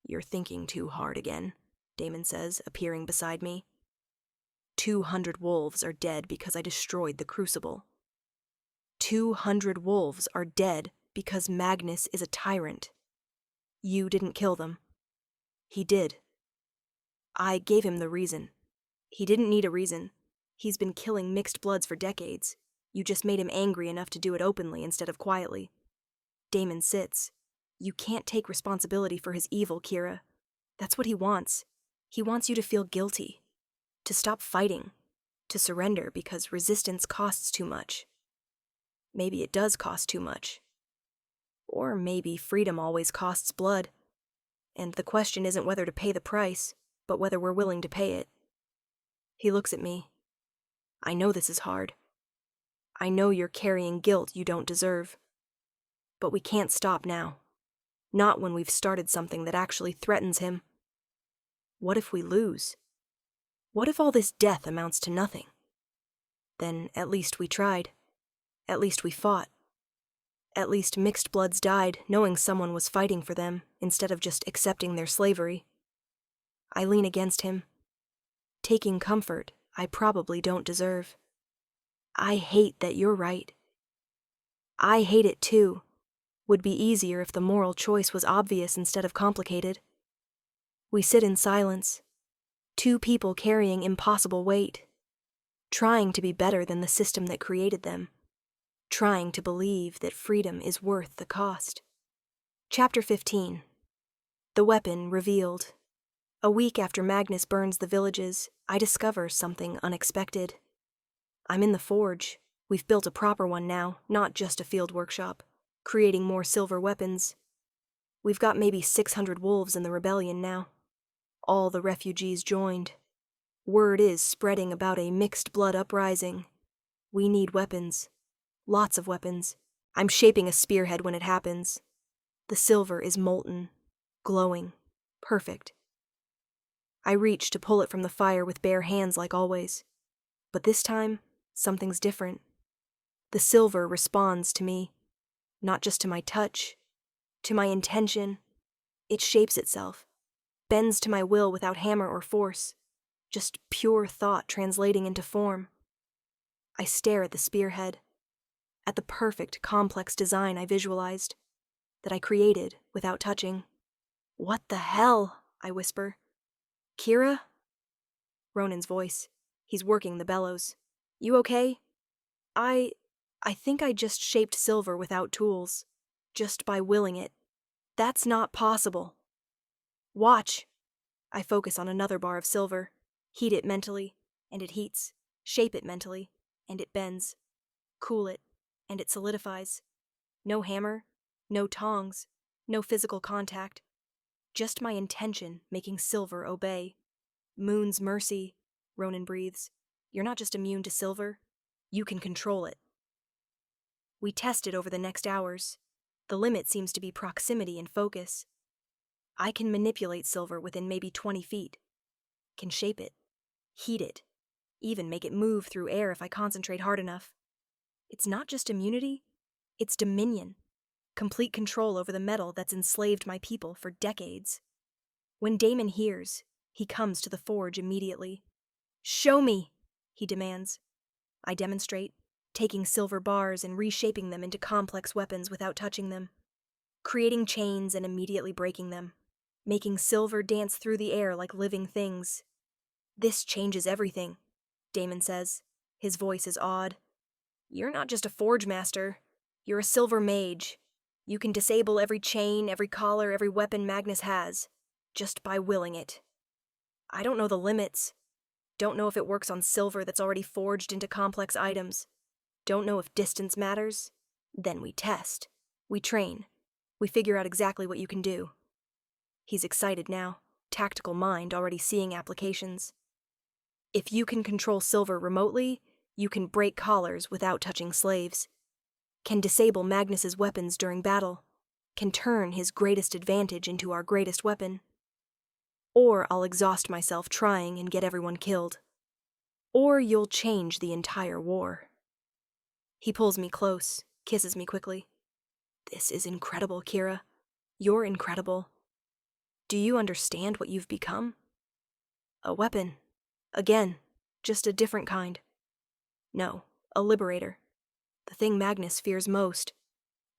"You're thinking too hard again," Damon says, appearing beside me. 200 wolves are dead because I destroyed the Crucible. 200 wolves are dead because Magnus is a tyrant. You didn't kill them. He did. I gave him the reason. He didn't need a reason. He's been killing mixed bloods for decades. You just made him angry enough to do it openly instead of quietly. Damon sits. "You can't take responsibility for his evil, Kira. That's what he wants. He wants you to feel guilty. To stop fighting. To surrender because resistance costs too much. Maybe it does cost too much. Or maybe freedom always costs blood. And the question isn't whether to pay the price, but whether we're willing to pay it." He looks at me. "I know this is hard. I know you're carrying guilt you don't deserve. But we can't stop now. Not when we've started something that actually threatens him. What if we lose? What if all this death amounts to nothing? Then at least we tried. At least we fought. At least mixed bloods died knowing someone was fighting for them instead of just accepting their slavery." I lean against him, taking comfort I probably don't deserve. I hate that you're right. I hate it too. Would be easier if the moral choice was obvious instead of complicated. We sit in silence, two people carrying impossible weight, trying to be better than the system that created them, trying to believe that freedom is worth the cost. Chapter 15. The weapon revealed. A week after Magnus burns the villages, I discover something unexpected. I'm in the forge. We've built a proper one now, not just a field workshop, creating more silver weapons. We've got maybe 600 wolves in the rebellion now. All the refugees joined. Word is spreading about a mixed blood uprising. We need weapons. Lots of weapons. I'm shaping a spearhead when it happens. The silver is molten, glowing, perfect. I reach to pull it from the fire with bare hands like always. But this time, something's different. The silver responds to me, not just to my touch, to my intention. It shapes itself, bends to my will without hammer or force, just pure thought translating into form. I stare at the spearhead, at the perfect, complex design I visualized, that I created without touching. "What the hell?" I whisper. "Kira?" Ronan's voice. He's working the bellows. "You okay?" I think I just shaped silver without tools, just by willing it. That's not possible. Watch. I focus on another bar of silver, heat it mentally, and it heats, shape it mentally, and it bends. cool it, and it solidifies. No hammer, no tongs, no physical contact. Just my intention making silver obey. Moon's mercy, Ronan breathes. You're not just immune to silver, you can control it. We test it over the next hours. The limit seems to be proximity and focus. I can manipulate silver within maybe 20 feet. Can shape it, heat it, even make it move through air if I concentrate hard enough. It's not just immunity, it's dominion. Complete control over the metal that's enslaved my people for decades. When Damon hears, he comes to the forge immediately. "Show me," he demands. I demonstrate, taking silver bars and reshaping them into complex weapons without touching them, creating chains and immediately breaking them, making silver dance through the air like living things. "This changes everything," Damon says. His voice is awed. "You're not just a forge master. You're a silver mage. You can disable every chain, every collar, every weapon Magnus has, just by willing it. I don't know the limits. Don't know if it works on silver that's already forged into complex items. Don't know if distance matters. Then we test. We train. We figure out exactly what you can do." He's excited now, tactical mind already seeing applications. "If you can control silver remotely, you can break collars without touching slaves. Can disable Magnus's weapons during battle. Can turn his greatest advantage into our greatest weapon. Or I'll exhaust myself trying and get everyone killed. Or you'll change the entire war." He pulls me close, kisses me quickly. "This is incredible, Kira. You're incredible. Do you understand what you've become? A weapon. Again, just a different kind. No, a liberator. The thing Magnus fears most.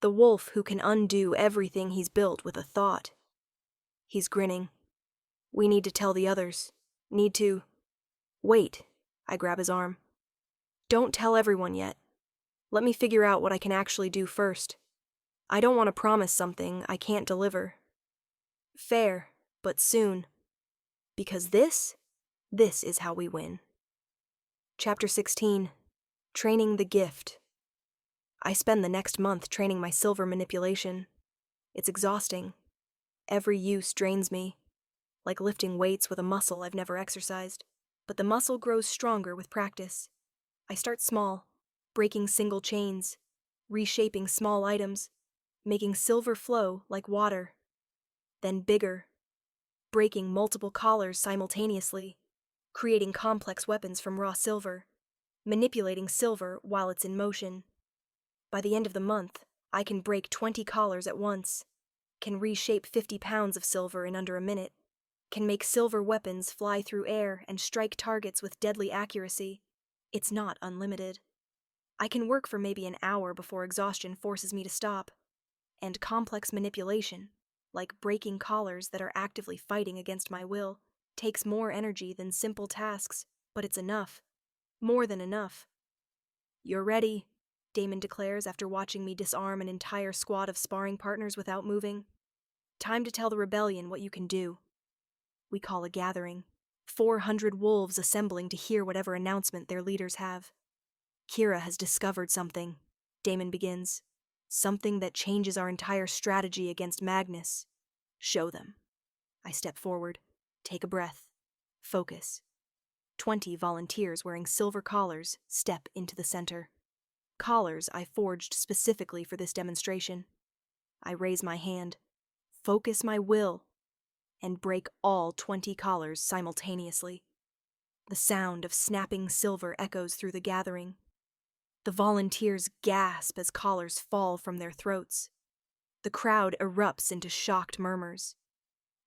The wolf who can undo everything he's built with a thought." He's grinning. "We need to tell the others. Need to..." "Wait," I grab his arm. "Don't tell everyone yet. Let me figure out what I can actually do first. I don't want to promise something I can't deliver. Fair, but soon. Because this is how we win." Chapter 16. Training the Gift. I spend the next month training my silver manipulation. It's exhausting. Every use drains me, like lifting weights with a muscle I've never exercised. But the muscle grows stronger with practice. I start small, breaking single chains, reshaping small items, making silver flow like water. Then bigger, breaking multiple collars simultaneously, creating complex weapons from raw silver, manipulating silver while it's in motion. By the end of the month, I can break 20 collars at once, can reshape 50 pounds of silver in under a minute, can make silver weapons fly through air and strike targets with deadly accuracy. It's not unlimited. I can work for maybe an hour before exhaustion forces me to stop. And complex manipulation, like breaking collars that are actively fighting against my will, takes more energy than simple tasks, but it's enough. More than enough. "You're ready," Damon declares after watching me disarm an entire squad of sparring partners without moving. "Time to tell the rebellion what you can do." We call a gathering, 400 wolves assembling to hear whatever announcement their leaders have. "Kira has discovered something," Damon begins. "Something that changes our entire strategy against Magnus. Show them." I step forward, take a breath, focus. 20 volunteers wearing silver collars step into the center. Collars I forged specifically for this demonstration. I raise my hand, focus my will, and break all 20 collars simultaneously. The sound of snapping silver echoes through the gathering. The volunteers gasp as collars fall from their throats. The crowd erupts into shocked murmurs.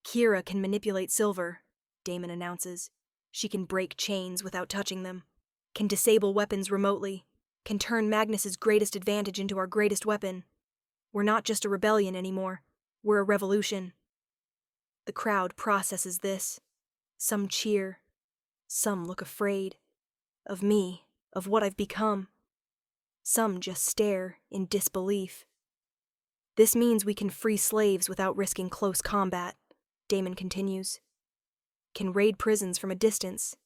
"Kira can manipulate silver," Damon announces. "She can break chains without touching them, can disable weapons remotely, can turn Magnus's greatest advantage into our greatest weapon. We're not just a rebellion anymore. We're a revolution." The crowd processes this. Some cheer. Some look afraid. Of me, of what I've become. Some just stare in disbelief. "This means we can free slaves without risking close combat," Damon continues. "Can raid prisons from a distance.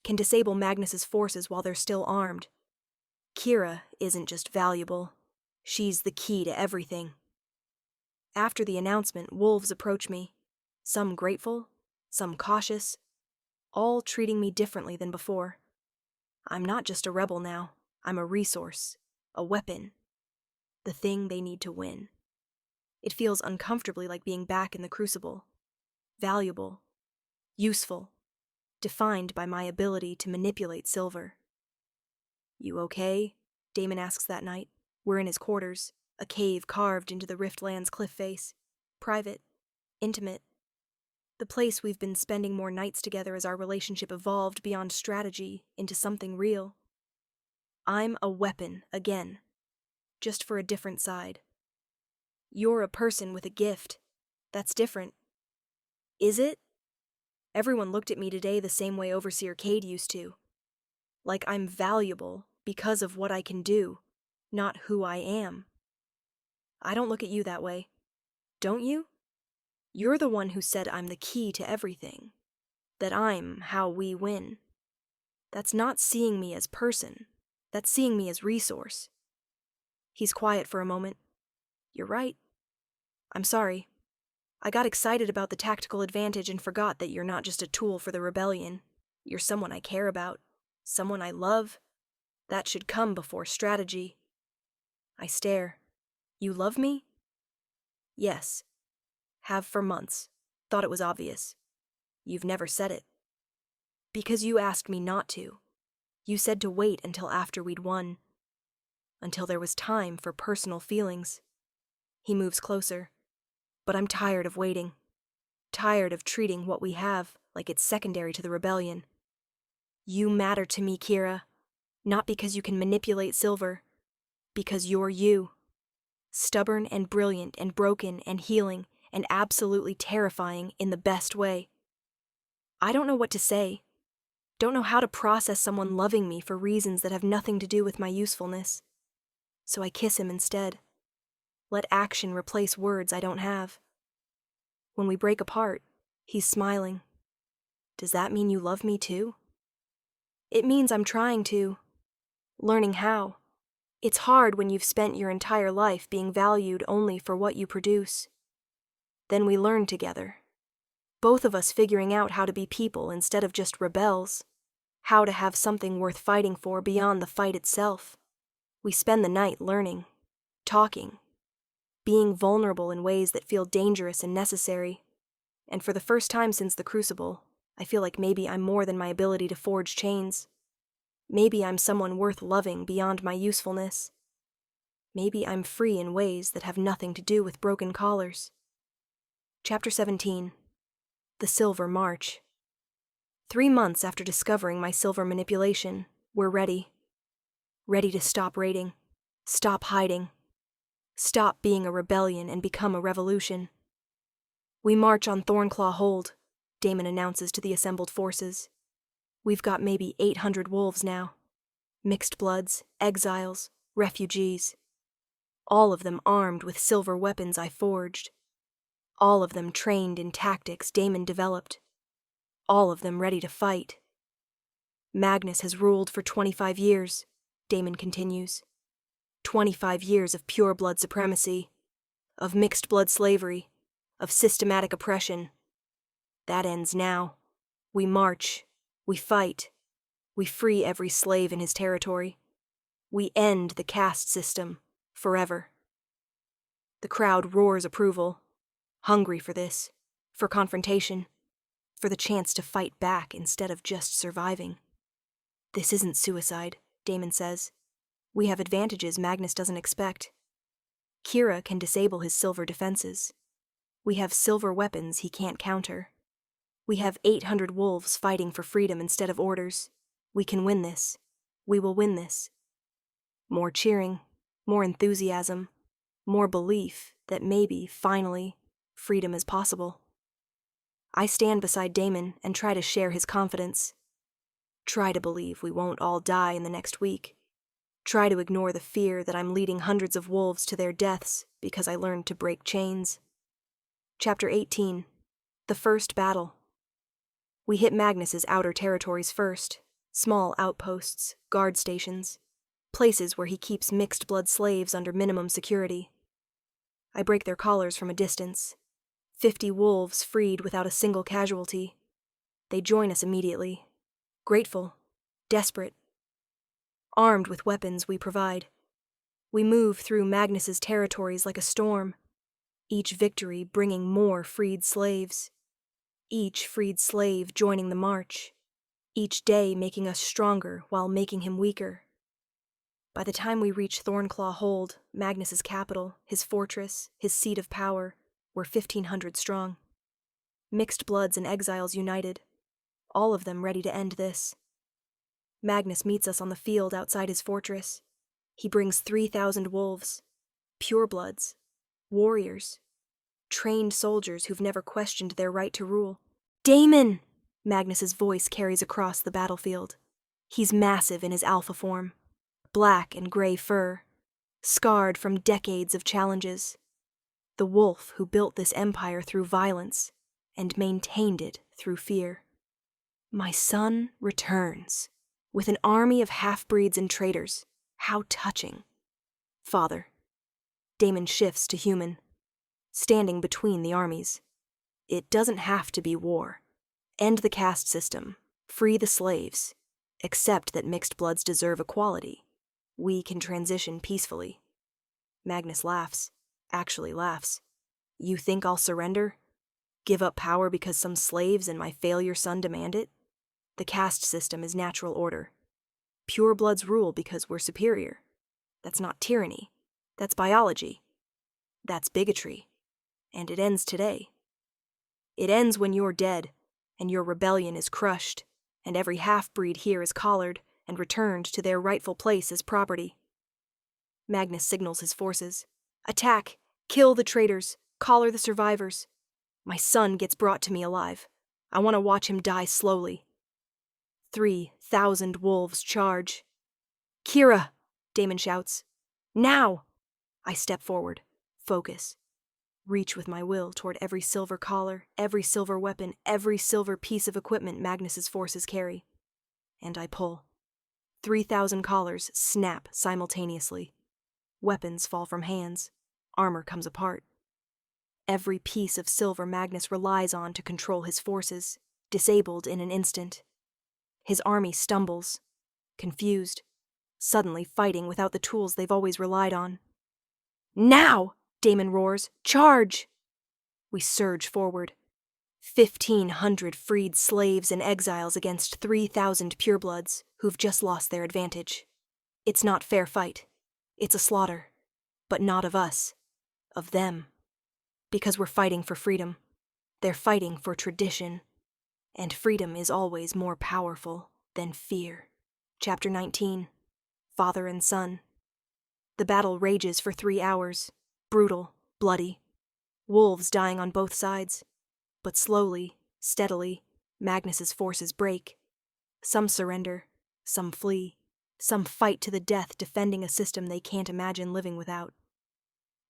Can disable Magnus's forces while they're still armed. Kira isn't just valuable. She's the key to everything. After the announcement, wolves approach me, some grateful, some cautious, all treating me differently than before. I'm not just a rebel now. I'm a resource, a weapon, the thing they need to win. It feels uncomfortably like being back in the Crucible. Valuable, useful, defined by my ability to manipulate silver. "You okay?" Damon asks that night. We're in his quarters, a cave carved into the Riftland's cliff face. Private, intimate. The place we've been spending more nights together as our relationship evolved beyond strategy into something real. I'm a weapon, again, just for a different side. You're a person with a gift. That's different. Is it? Everyone looked at me today the same way Overseer Cade used to. Like I'm valuable because of what I can do, not who I am. I don't look at you that way. Don't you? You're the one who said I'm the key to everything, that I'm how we win. That's not seeing me as person, that's seeing me as resource. He's quiet for a moment. You're right. I'm sorry. I got excited about the tactical advantage and forgot that you're not just a tool for the rebellion. You're someone I care about, someone I love. That should come before strategy. I stare. You love me? Yes. Have for months. Thought it was obvious. You've never said it. Because you asked me not to. You said to wait until after we'd won. Until there was time for personal feelings. He moves closer. But I'm tired of waiting. Tired of treating what we have like it's secondary to the rebellion. You matter to me, Kira. Not because you can manipulate silver. Because you're you. Stubborn and brilliant and broken and healing and absolutely terrifying in the best way. I don't know what to say. Don't know how to process someone loving me for reasons that have nothing to do with my usefulness. So I kiss him instead. Let action replace words I don't have. When we break apart, he's smiling. Does that mean you love me too? It means I'm trying to. Learning how. It's hard when you've spent your entire life being valued only for what you produce. Then we learn together. Both of us figuring out how to be people instead of just rebels. How to have something worth fighting for beyond the fight itself. We spend the night learning, talking, being vulnerable in ways that feel dangerous and necessary. And for the first time since the Crucible, I feel like maybe I'm more than my ability to forge chains. Maybe I'm someone worth loving beyond my usefulness. Maybe I'm free in ways that have nothing to do with broken collars. Chapter 17. The Silver March. 3 months after discovering my silver manipulation, we're ready. Ready to stop raiding, stop hiding, stop being a rebellion and become a revolution. We march on Thornclaw Hold, Damon announces to the assembled forces. We've got maybe 800 wolves now. Mixed bloods, exiles, refugees. All of them armed with silver weapons I forged. All of them trained in tactics Damon developed. All of them ready to fight. Magnus has ruled for 25 years, Damon continues. 25 years of pure blood supremacy, of mixed blood slavery, of systematic oppression. That ends now. We march. We fight. We free every slave in his territory. We end the caste system, forever. The crowd roars approval, hungry for this, for confrontation, for the chance to fight back instead of just surviving. This isn't suicide, Damon says. We have advantages Magnus doesn't expect. Kira can disable his silver defenses. We have silver weapons he can't counter. We have 800 wolves fighting for freedom instead of orders. We can win this. We will win this. More cheering, more enthusiasm, more belief that maybe, finally, freedom is possible. I stand beside Damon and try to share his confidence. Try to believe we won't all die in the next week. Try to ignore the fear that I'm leading hundreds of wolves to their deaths because I learned to break chains. Chapter 18. The First Battle. We hit Magnus's outer territories first, small outposts, guard stations. places where he keeps mixed-blood slaves under minimum security. I break their collars from a distance. 50 wolves freed without a single casualty. They join us immediately. Grateful, desperate. Armed with weapons we provide. We move through Magnus's territories like a storm, each victory bringing more freed slaves. Each freed slave joining the march, each day making us stronger while making him weaker. By the time we reach Thornclaw Hold, Magnus's capital, his fortress, his seat of power, we're 1,500 strong. Mixed bloods and exiles united, all of them ready to end this. Magnus meets us on the field outside his fortress. He brings 3,000 wolves, purebloods, warriors, trained soldiers who've never questioned their right to rule. Damon! Magnus's voice carries across the battlefield. He's massive in his alpha form, black and gray fur, scarred from decades of challenges. The wolf who built this empire through violence and maintained it through fear. My son returns, with an army of half-breeds and traitors. How touching. Father. Damon shifts to human, standing between the armies. It doesn't have to be war. End the caste system. Free the slaves. Accept that mixed bloods deserve equality. We can transition peacefully. Magnus laughs. Actually laughs. You think I'll surrender? Give up power because some slaves and my failure son demand it? The caste system is natural order. Pure bloods rule because we're superior. That's not tyranny. That's biology. That's bigotry. And it ends today. It ends when you're dead, and your rebellion is crushed, and every half-breed here is collared and returned to their rightful place as property. Magnus signals his forces. Attack! Kill the traitors! Collar the survivors! My son gets brought to me alive. I want to watch him die slowly. 3,000 wolves charge. Kira! Damon shouts. Now! I step forward. Focus. Reach with my will toward every silver collar, every silver weapon, every silver piece of equipment Magnus's forces carry. And I pull. 3,000 collars snap simultaneously. Weapons fall from hands. Armor comes apart. Every piece of silver Magnus relies on to control his forces, disabled in an instant. His army stumbles, confused, suddenly fighting without the tools they've always relied on. Now! Damon roars. Charge! We surge forward. 1,500 freed slaves and exiles against 3,000 purebloods who've just lost their advantage. It's not fair fight. It's a slaughter. But not of us. Of them. Because we're fighting for freedom. They're fighting for tradition. And freedom is always more powerful than fear. Chapter 19. Father and Son. The battle rages for 3 hours. Brutal, bloody. Wolves dying on both sides. But slowly, steadily, Magnus's forces break. Some surrender, some flee, some fight to the death defending a system they can't imagine living without.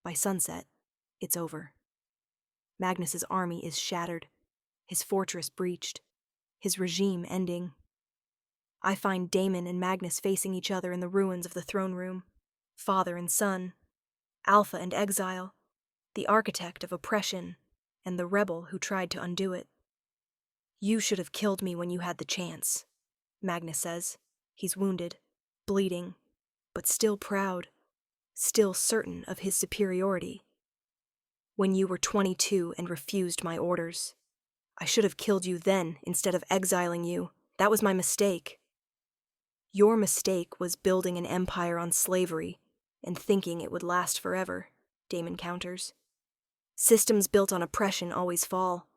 By sunset, it's over. Magnus's army is shattered, his fortress breached, his regime ending. I find Damon and Magnus facing each other in the ruins of the throne room, father and son, alpha and exile, the architect of oppression, and the rebel who tried to undo it. You should have killed me when you had the chance, Magnus says. He's wounded, bleeding, but still proud, still certain of his superiority. When you were 22 and refused my orders. I should have killed you then instead of exiling you. That was my mistake. Your mistake was building an empire on slavery and thinking it would last forever, Damon counters. Systems built on oppression always fall.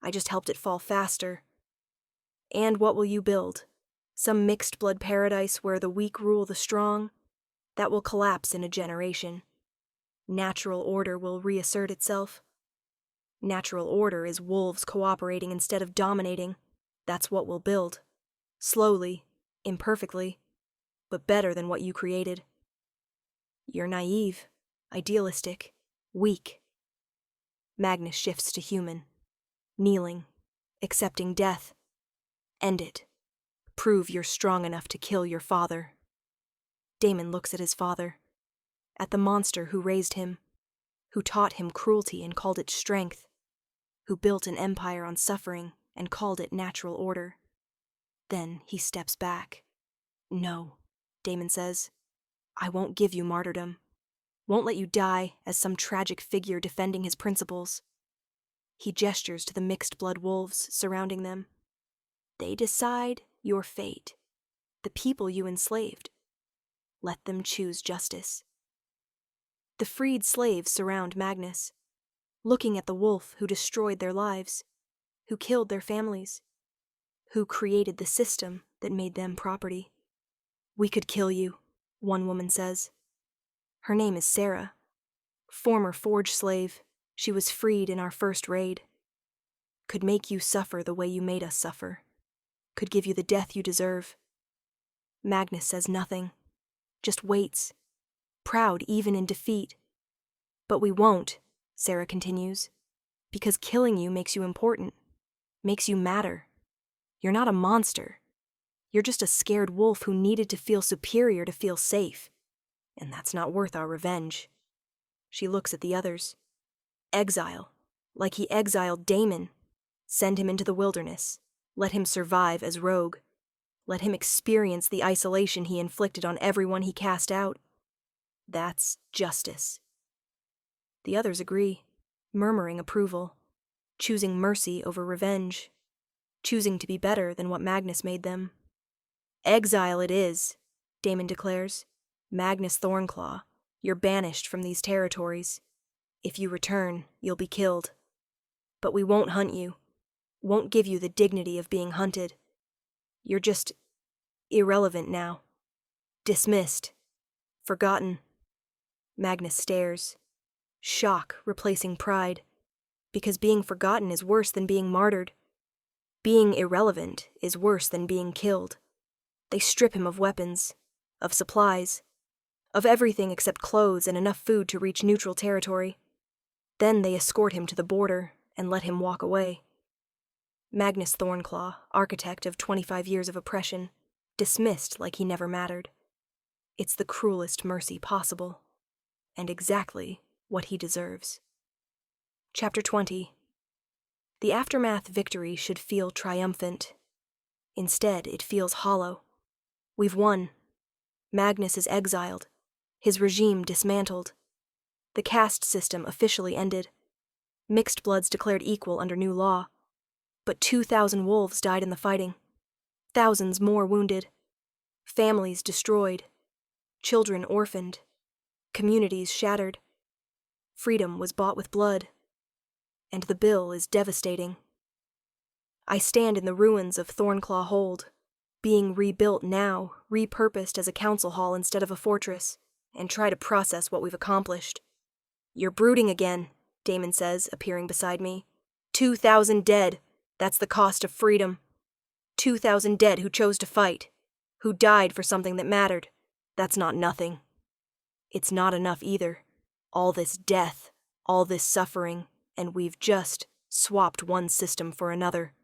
I just helped it fall faster. And what will you build? Some mixed-blood paradise where the weak rule the strong? That will collapse in a generation. Natural order will reassert itself. Natural order is wolves cooperating instead of dominating. That's what we'll build. Slowly, imperfectly, but better than what you created. You're naive, idealistic, weak. Magnus shifts to human, kneeling, accepting death. End it. Prove you're strong enough to kill your father. Damon looks at his father, at the monster who raised him, who taught him cruelty and called it strength, who built an empire on suffering and called it natural order. Then he steps back. "No," Damon says. "I won't give you martyrdom. Won't let you die as some tragic figure defending his principles." He gestures to the mixed-blood wolves surrounding them. "They decide your fate, the people you enslaved. Let them choose justice." The freed slaves surround Magnus, looking at the wolf who destroyed their lives, who killed their families, who created the system that made them property. "We could kill you," one woman says. Her name is Sarah. Former forge slave, she was freed in our first raid. "Could make you suffer the way you made us suffer. Could give you the death you deserve." Magnus says nothing, just waits, proud even in defeat. "But we won't," Sarah continues, "because killing you makes you important, makes you matter. You're not a monster. You're just a scared wolf who needed to feel superior to feel safe. And that's not worth our revenge." She looks at the others. "Exile, like he exiled Damon. Send him into the wilderness. Let him survive as rogue. Let him experience the isolation he inflicted on everyone he cast out. That's justice." The others agree, murmuring approval, choosing mercy over revenge, choosing to be better than what Magnus made them. "Exile it is," Damon declares. "Magnus Thornclaw, you're banished from these territories. If you return, you'll be killed. But we won't hunt you, won't give you the dignity of being hunted. You're just irrelevant now. Dismissed. Forgotten." Magnus stares, shock replacing pride, because being forgotten is worse than being martyred. Being irrelevant is worse than being killed. They strip him of weapons, of supplies, of everything except clothes and enough food to reach neutral territory. Then they escort him to the border and let him walk away. Magnus Thornclaw, architect of 25 years of oppression, dismissed like he never mattered. It's the cruelest mercy possible, and exactly what he deserves. Chapter 20. The aftermath victory should feel triumphant. Instead, it feels hollow. We've won. Magnus is exiled, his regime dismantled. The caste system officially ended. Mixed bloods declared equal under new law. But 2,000 wolves died in the fighting. Thousands more wounded. Families destroyed. Children orphaned. Communities shattered. Freedom was bought with blood. And the bill is devastating. I stand in the ruins of Thornclaw Hold, being rebuilt now, repurposed as a council hall instead of a fortress, and try to process what we've accomplished. "You're brooding again," Damon says, appearing beside me. 2,000 dead. That's the cost of freedom. 2,000 dead who chose to fight, who died for something that mattered. That's not nothing. It's not enough either. All this death, all this suffering, and we've just swapped one system for another.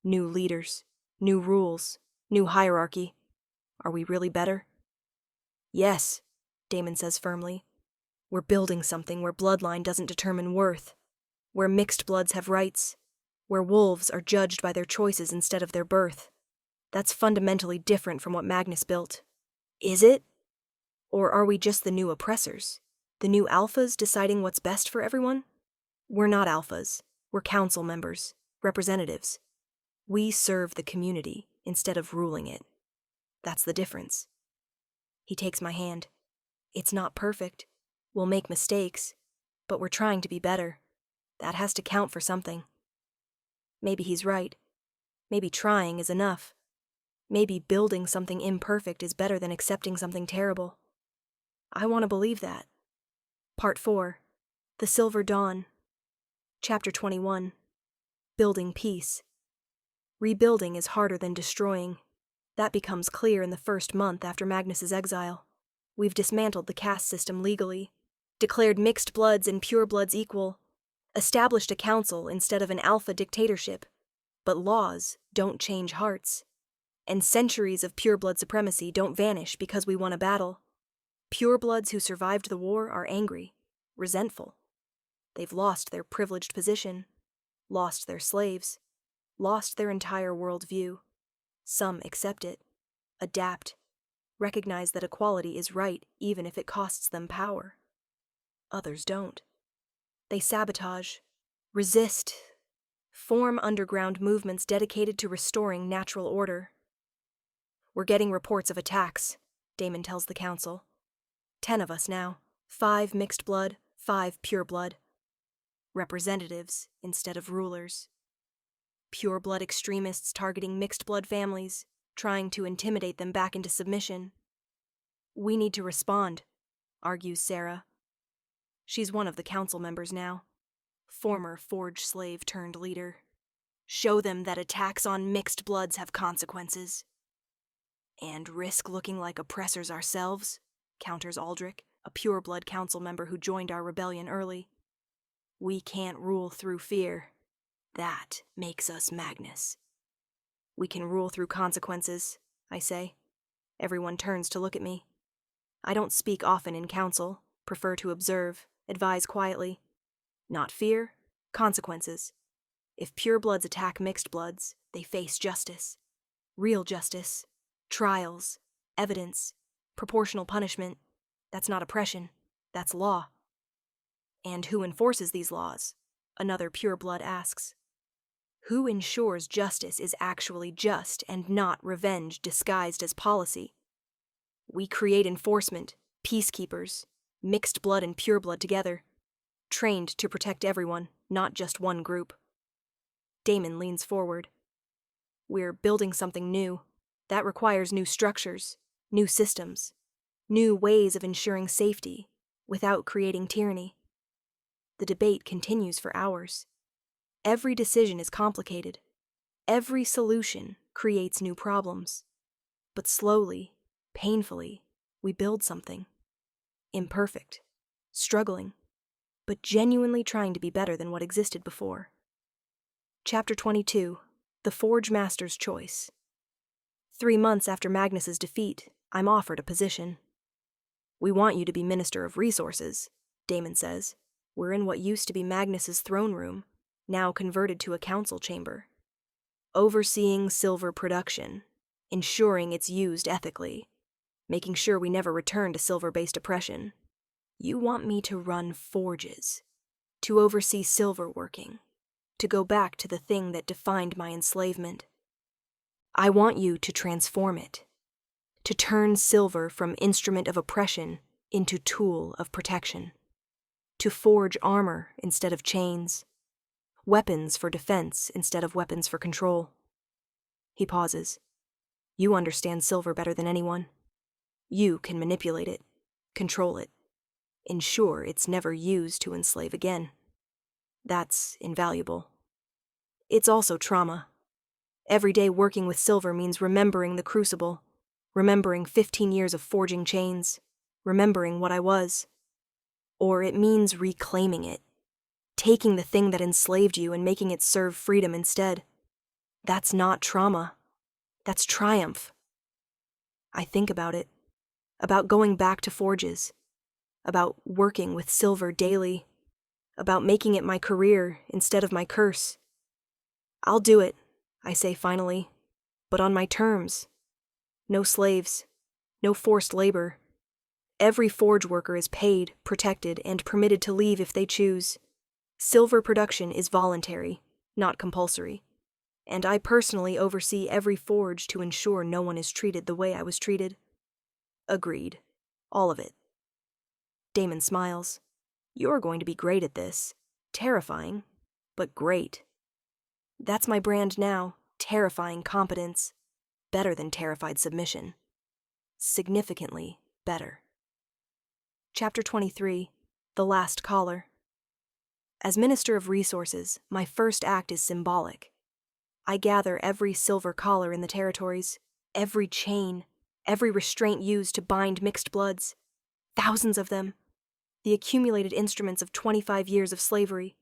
New leaders, new rules, new hierarchy. Are we really better? "Yes," Damon says firmly. "We're building something where bloodline doesn't determine worth, where mixed bloods have rights, where wolves are judged by their choices instead of their birth. That's fundamentally different from what Magnus built." "Is it? Or are we just the new oppressors? The new alphas deciding what's best for everyone?" "We're not alphas. We're council members, representatives. We serve the community instead of ruling it. That's the difference." He takes my hand. "It's not perfect. We'll make mistakes, but we're trying to be better. That has to count for something." Maybe he's right. Maybe trying is enough. Maybe building something imperfect is better than accepting something terrible. I want to believe that. Part 4. The Silver Dawn. Chapter 21. Building Peace. Rebuilding is harder than destroying. That becomes clear in the first month after Magnus's exile. We've dismantled the caste system legally, declared mixed bloods and pure bloods equal, established a council instead of an alpha dictatorship. But laws don't change hearts. And centuries of pure blood supremacy don't vanish because we won a battle. Purebloods who survived the war are angry, resentful. They've lost their privileged position, lost their slaves, lost their entire worldview. Some accept it, adapt, recognize that equality is right even if it costs them power. Others don't. They sabotage, resist, form underground movements dedicated to restoring natural order. We're getting reports of attacks, Damon tells the council. 10 of us now. 5 mixed blood, 5 pure blood. Representatives instead of rulers. Pure blood extremists targeting mixed blood families, trying to intimidate them back into submission. We need to respond, argues Sarah. She's one of the council members now. Former Forge slave turned leader. Show them that attacks on mixed bloods have consequences. And risk looking like oppressors ourselves, counters Aldrich, a pure-blood council member who joined our rebellion early. We can't rule through fear. That makes us Magnus. We can rule through consequences, I say. Everyone turns to look at me. I don't speak often in council, prefer to observe, advise quietly. Not fear, consequences. If purebloods attack mixed bloods, they face justice. Real justice. Trials. Evidence. Proportional punishment. That's not oppression. That's law. And who enforces these laws? Another pureblood asks. Who ensures justice is actually just and not revenge disguised as policy? We create enforcement, peacekeepers, mixed blood and pureblood together, trained to protect everyone, not just one group. Damon leans forward. We're building something new. That requires new structures, new systems, new ways of ensuring safety without creating tyranny. The debate continues for hours. Every decision is complicated. Every solution creates new problems. But slowly, painfully, we build something. Imperfect, struggling, but genuinely trying to be better than what existed before. Chapter 22, The Forge Master's Choice. 3 months after Magnus's defeat, I'm offered a position. We want you to be Minister of Resources, Damon says. We're in what used to be Magnus's throne room, now converted to a council chamber. Overseeing silver production, ensuring it's used ethically, making sure we never return to silver-based oppression. You want me to run forges, to oversee silver working, to go back to the thing that defined my enslavement. I want you to transform it, to turn silver from instrument of oppression into tool of protection, to forge armor instead of chains, weapons for defense instead of weapons for control. He pauses. You understand silver better than anyone. You can manipulate it, control it, ensure it's never used to enslave again. That's invaluable. It's also trauma. Every day working with silver means remembering the Crucible, remembering 15 years of forging chains, remembering what I was. Or it means reclaiming it, taking the thing that enslaved you and making it serve freedom instead. That's not trauma. That's triumph. I think about it, about going back to forges, about working with silver daily, about making it my career instead of my curse. I'll do it, I say finally, but on my terms. No slaves, no forced labor. Every forge worker is paid, protected, and permitted to leave if they choose. Silver production is voluntary, not compulsory, and I personally oversee every forge to ensure no one is treated the way I was treated. Agreed. All of it. Damon smiles. You're going to be great at this. Terrifying, but great. That's my brand now, terrifying competence. Better than terrified submission. Significantly better. Chapter 23, The Last Caller. As Minister of Resources, my first act is symbolic. I gather every silver collar in the territories, every chain, every restraint used to bind mixed bloods, thousands of them, the accumulated instruments of 25 years of slavery.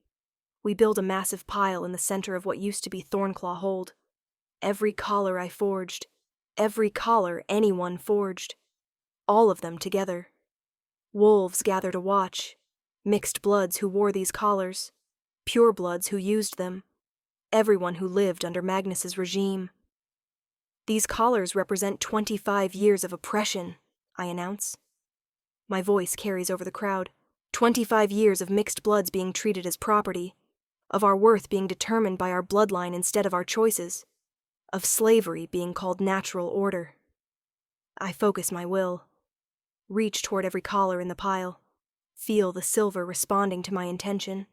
We build a massive pile in the center of what used to be Thornclaw Hold. Every collar I forged, every collar anyone forged, all of them together, Wolves gather to watch, mixed bloods who wore these collars, pure bloods who used them, everyone who lived under Magnus's regime. These collars represent 25 years of oppression, I announce. My voice carries over the crowd. 25 years of mixed bloods being treated as property, of our worth being determined by our bloodline instead of our choices, of slavery being called natural order. I focus my will, reach toward every collar in the pile, feel the silver responding to my intention.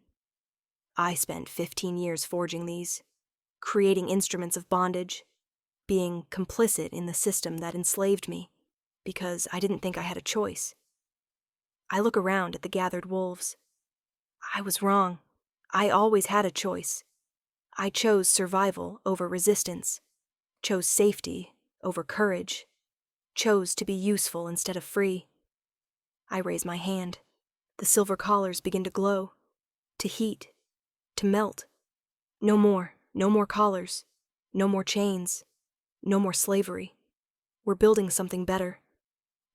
I spent 15 years forging these, creating instruments of bondage, being complicit in the system that enslaved me, because I didn't think I had a choice. I look around at the gathered wolves. I was wrong. I always had a choice. I chose survival over resistance, chose safety over courage, chose to be useful instead of free. I raise my hand. The silver collars begin to glow, to heat, to melt. No more collars, no more chains, no more slavery. We're building something better,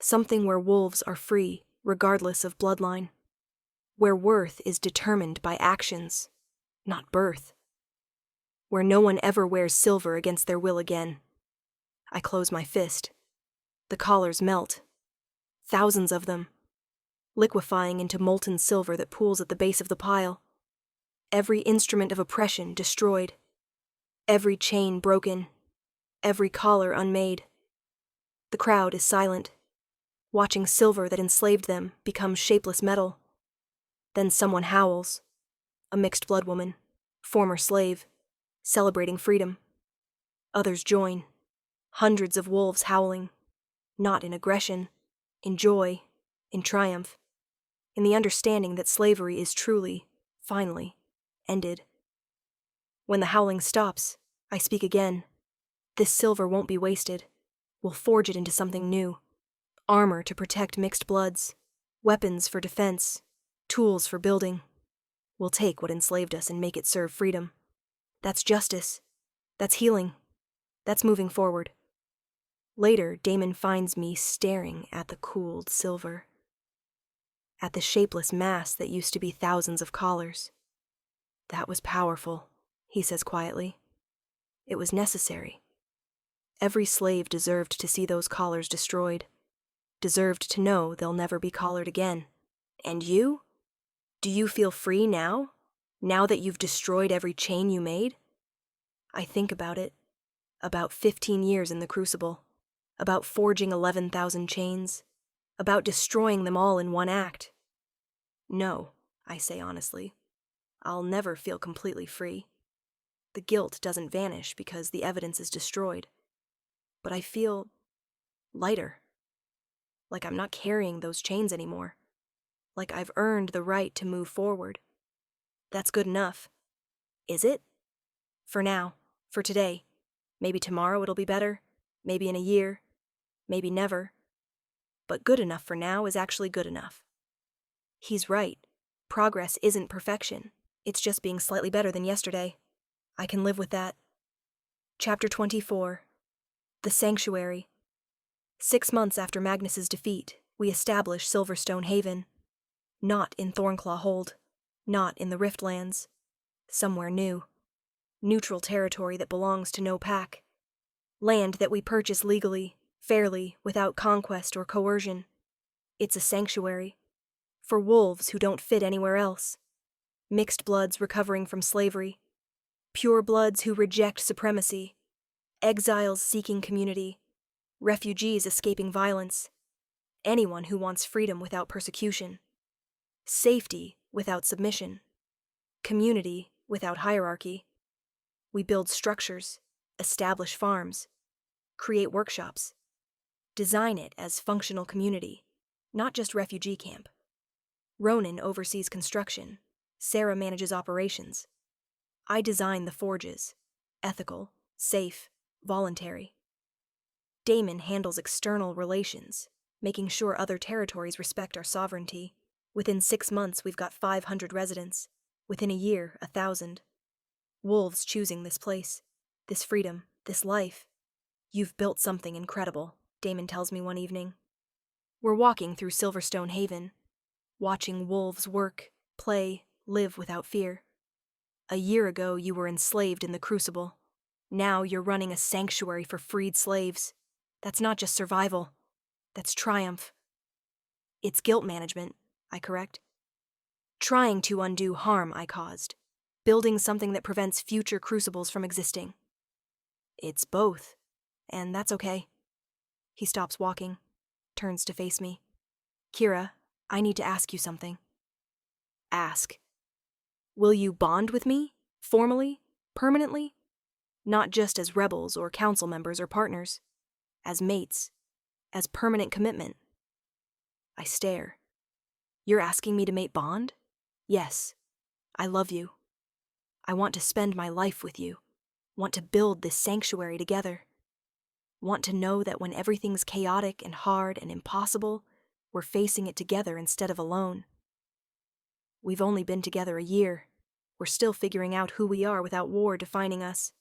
something where wolves are free, regardless of bloodline, where worth is determined by actions, not birth, where no one ever wears silver against their will again. I close my fist. The collars melt, thousands of them, liquefying into molten silver that pools at the base of the pile. Every instrument of oppression destroyed, every chain broken, every collar unmade. The crowd is silent, watching silver that enslaved them become shapeless metal. Then someone howls, a mixed blood woman, former slave, celebrating freedom. Others join, hundreds of wolves howling, not in aggression, in joy, in triumph, in the understanding that slavery is truly, finally, ended. When the howling stops, I speak again. This silver won't be wasted. We'll forge it into something new. Armor to protect mixed bloods, weapons for defense, tools for building. We'll take what enslaved us and make it serve freedom. That's justice. That's healing. That's moving forward. Later, Damon finds me staring at the cooled silver, at the shapeless mass that used to be thousands of collars. That was powerful, he says quietly. It was necessary. Every slave deserved to see those collars destroyed, deserved to know they'll never be collared again. And you? Do you feel free now? Now that you've destroyed every chain you made? I think about it. About 15 years in the Crucible. About forging 11,000 chains. About destroying them all in one act. No, I say honestly. I'll never feel completely free. The guilt doesn't vanish because the evidence is destroyed. But I feel lighter. Like I'm not carrying those chains anymore. Like I've earned the right to move forward. That's good enough. Is it? For now. For today. Maybe tomorrow it'll be better. Maybe in a year. Maybe never. But good enough for now is actually good enough. He's right. Progress isn't perfection. It's just being slightly better than yesterday. I can live with that. Chapter 24. The Sanctuary. 6 months after Magnus's defeat, we establish Silverstone Haven. Not in Thornclaw Hold. Not in the Riftlands. Somewhere new. Neutral territory that belongs to no pack. Land that we purchase legally, fairly, without conquest or coercion. It's a sanctuary. For wolves who don't fit anywhere else. Mixed bloods recovering from slavery. Pure bloods who reject supremacy. Exiles seeking community. Refugees escaping violence. Anyone who wants freedom without persecution. Safety without submission. Community without hierarchy. We build structures, establish farms, create workshops. Design it as functional community, not just refugee camp. Ronan oversees construction. Sarah manages operations. I design the forges, ethical, safe, voluntary. Damon handles external relations, making sure other territories respect our sovereignty. Within 6 months, we've got 500 residents. Within a year, 1,000. Wolves choosing this place, this freedom, this life. You've built something incredible, Damon tells me one evening. We're walking through Silverstone Haven, watching wolves work, play, live without fear. A year ago, you were enslaved in the Crucible. Now you're running a sanctuary for freed slaves. That's not just survival. That's triumph. It's guilt management, I correct. Trying to undo harm I caused. Building something that prevents future crucibles from existing. It's both, and that's okay. He stops walking, turns to face me. Kira, I need to ask you something. Ask. Will you bond with me? Formally? Permanently? Not just as rebels or council members or partners. As mates. As permanent commitment. I stare. You're asking me to mate bond? Yes. I love you. I want to spend my life with you. Want to build this sanctuary together. Want to know that when everything's chaotic and hard and impossible, we're facing it together instead of alone. We've only been together a year. We're still figuring out who we are without war defining us.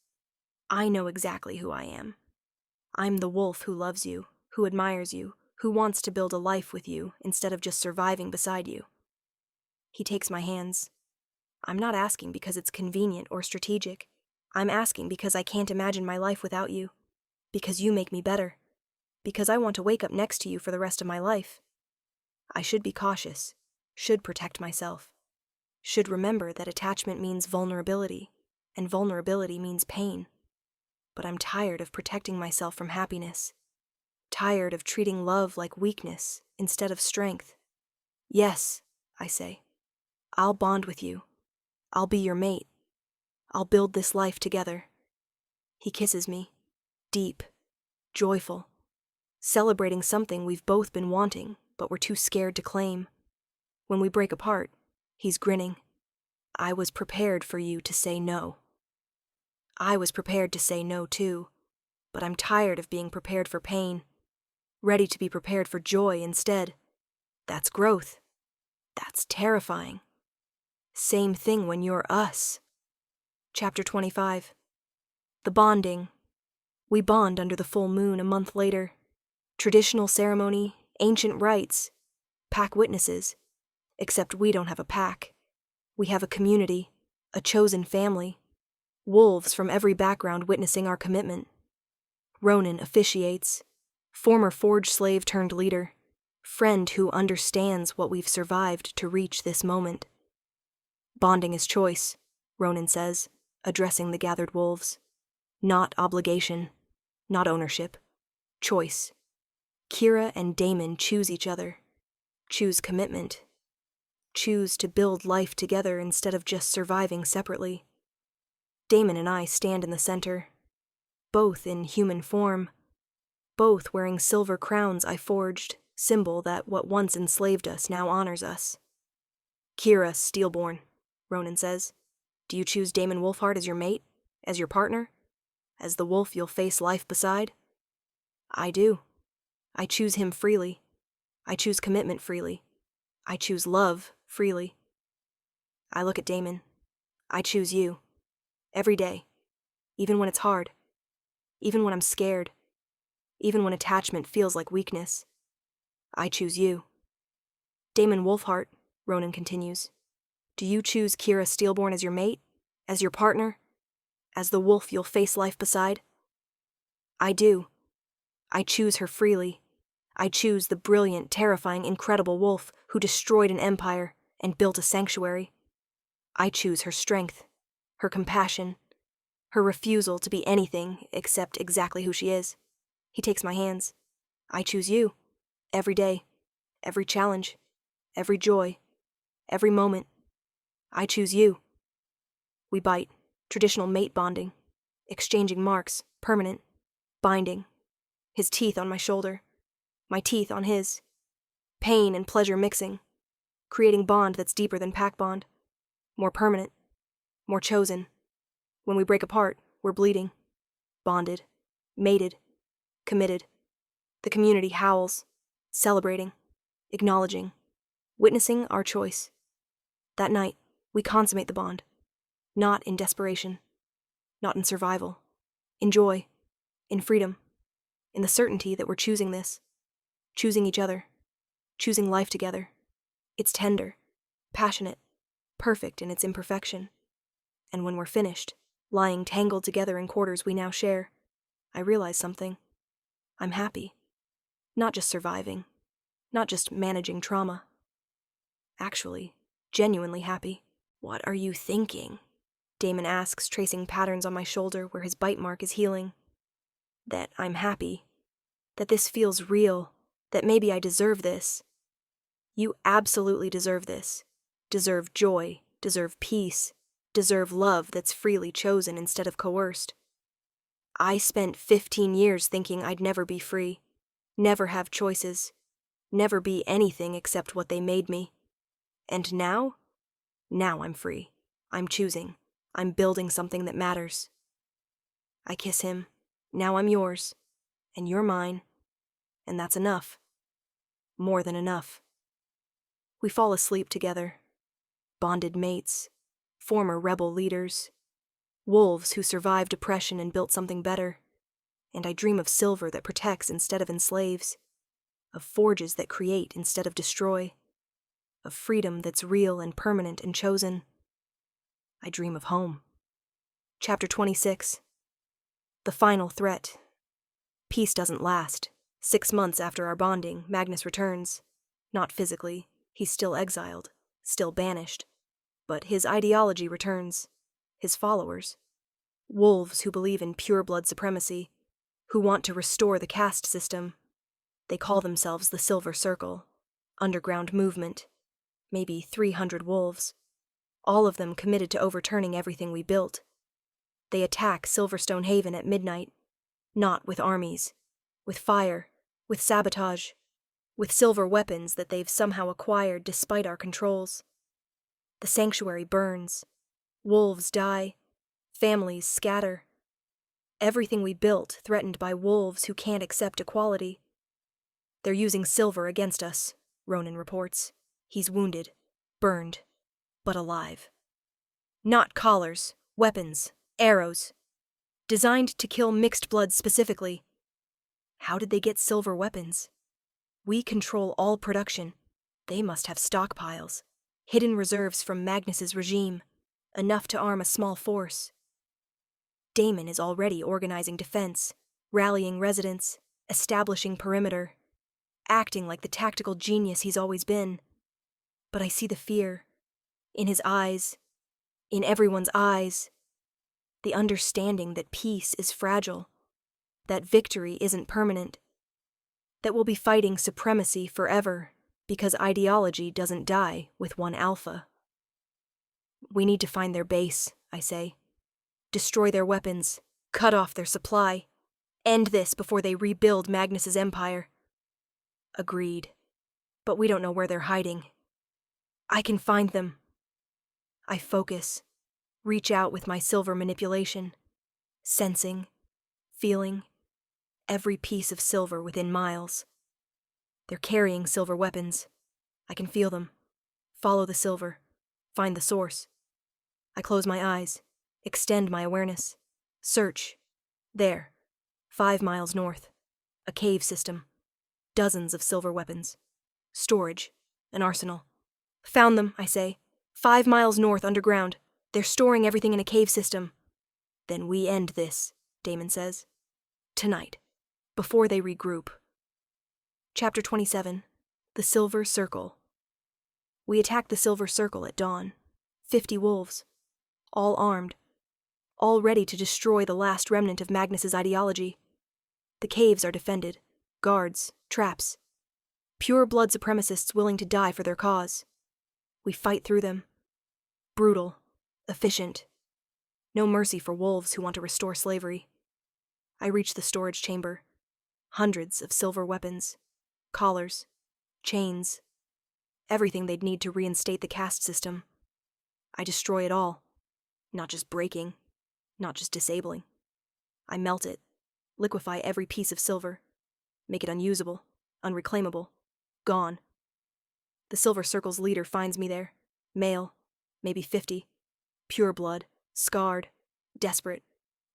I know exactly who I am. I'm the wolf who loves you, who admires you, who wants to build a life with you instead of just surviving beside you. He takes my hands. I'm not asking because it's convenient or strategic. I'm asking because I can't imagine my life without you. Because you make me better. Because I want to wake up next to you for the rest of my life. I should be cautious. Should protect myself. Should remember that attachment means vulnerability, and vulnerability means pain. But I'm tired of protecting myself from happiness. Tired of treating love like weakness instead of strength. Yes, I say. I'll bond with you. I'll be your mate. I'll build this life together. He kisses me, deep, joyful, celebrating something we've both been wanting, but we're too scared to claim. When we break apart, he's grinning. I was prepared for you to say no. I was prepared to say no too, but I'm tired of being prepared for pain, ready to be prepared for joy instead. That's growth. That's terrifying. Same thing when you're us. Chapter 25. The bonding. We bond under the full moon a month later. Traditional ceremony, ancient rites, pack witnesses. Except we don't have a pack. We have a community, a chosen family. Wolves from every background witnessing our commitment. Ronan officiates. Former forge slave turned leader. Friend who understands what we've survived to reach this moment. Bonding is choice, Ronan says, addressing the gathered wolves. Not obligation. Not ownership. Choice. Kira and Damon choose each other. Choose commitment. Choose to build life together instead of just surviving separately. Damon and I stand in the center. Both in human form. Both wearing silver crowns I forged, symbol that what once enslaved us now honors us. Kira Steelborn, Ronan says. Do you choose Damon Wolfheart as your mate? As your partner? As the wolf you'll face life beside? I do. I choose him freely. I choose commitment freely. I choose love freely. I look at Damon. I choose you. Every day. Even when it's hard. Even when I'm scared. Even when attachment feels like weakness. I choose you. Damon Wolfheart, Ronan continues. Do you choose Kira Steelborn as your mate? As your partner? As the wolf you'll face life beside? I do. I choose her freely. I choose the brilliant, terrifying, incredible wolf who destroyed an empire and built a sanctuary. I choose her strength, her compassion, her refusal to be anything except exactly who she is. He takes my hands. I choose you. Every day. Every challenge. Every joy. Every moment. I choose you. We bite. Traditional mate bonding. Exchanging marks. Permanent. Binding. His teeth on my shoulder. My teeth on his. Pain and pleasure mixing. Creating bond that's deeper than pack bond. More permanent. More chosen. When we break apart, we're bleeding. Bonded. Mated. Committed. The community howls. Celebrating. Acknowledging. Witnessing our choice. That night, we consummate the bond. Not in desperation. Not in survival. In joy. In freedom. In the certainty that we're choosing this. Choosing each other. choosing life together. It's tender, passionate, perfect in its imperfection. And when we're finished, lying tangled together in quarters we now share, I realize something. I'm happy. Not just surviving. Not just managing trauma. Actually, genuinely happy. What are you thinking? Damon asks, tracing patterns on my shoulder where his bite mark is healing. That I'm happy. That this feels real. That maybe I deserve this. You absolutely deserve this. Deserve joy. Deserve peace. Deserve love that's freely chosen instead of coerced. I spent 15 years thinking I'd never be free. Never have choices. Never be anything except what they made me. And now? Now I'm free. I'm choosing. I'm building something that matters. I kiss him. Now I'm yours. And you're mine. And that's enough. More than enough. We fall asleep together. Bonded mates. Former rebel leaders. Wolves who survived oppression and built something better. And I dream of silver that protects instead of enslaves. Of forges that create instead of destroy. Of freedom that's real and permanent and chosen. I dream of home. Chapter 26. The final threat. Peace doesn't last. 6 months after our bonding, Magnus returns. Not physically. He's still exiled. Still banished. But his ideology returns. His followers. Wolves who believe in pure-blood supremacy. Who want to restore the caste system. They call themselves the Silver Circle. Underground movement. Maybe 300 wolves. All of them committed to overturning everything we built. They attack Silverstone Haven at midnight. Not with armies. With fire. With sabotage. With silver weapons that they've somehow acquired despite our controls. The sanctuary burns. Wolves die. Families scatter. Everything we built threatened by wolves who can't accept equality. They're using silver against us, Ronan reports. He's wounded, burned, but alive. Not collars, weapons, arrows. Designed to kill mixed blood specifically. How did they get silver weapons? We control all production. They must have stockpiles. Hidden reserves from Magnus's regime. Enough to arm a small force. Damon is already organizing defense, rallying residents, establishing perimeter. Acting like the tactical genius he's always been. But I see the fear. In his eyes. In everyone's eyes. The understanding that peace is fragile. That victory isn't permanent. That we'll be fighting supremacy forever because ideology doesn't die with one alpha. We need to find their base, I say. Destroy their weapons. Cut off their supply. End this before they rebuild Magnus's empire. Agreed. But we don't know where they're hiding. I can find them. I focus. Reach out with my silver manipulation. Sensing. Feeling. Every piece of silver within miles. They're carrying silver weapons. I can feel them. Follow the silver. Find the source. I close my eyes. Extend my awareness. Search. There. 5 miles north. A cave system. Dozens of silver weapons. Storage. An arsenal. Found them, I say. 5 miles north underground. They're storing everything in a cave system. Then we end this, Damon says. Tonight. Before they regroup. Chapter 27. The Silver Circle. We attack the Silver Circle at dawn. 50 wolves. All armed. All ready to destroy the last remnant of Magnus's ideology. The caves are defended. Guards. Traps. Pure blood supremacists willing to die for their cause. We fight through them. Brutal. Efficient. No mercy for wolves who want to restore slavery. I reach the storage chamber. Hundreds of silver weapons. Collars. Chains. Everything they'd need to reinstate the caste system. I destroy it all. Not just breaking. Not just disabling. I melt it. Liquefy every piece of silver. Make it unusable. Unreclaimable. Gone. The Silver Circle's leader finds me there. Male. Maybe 50. Pure blood. Scarred. Desperate.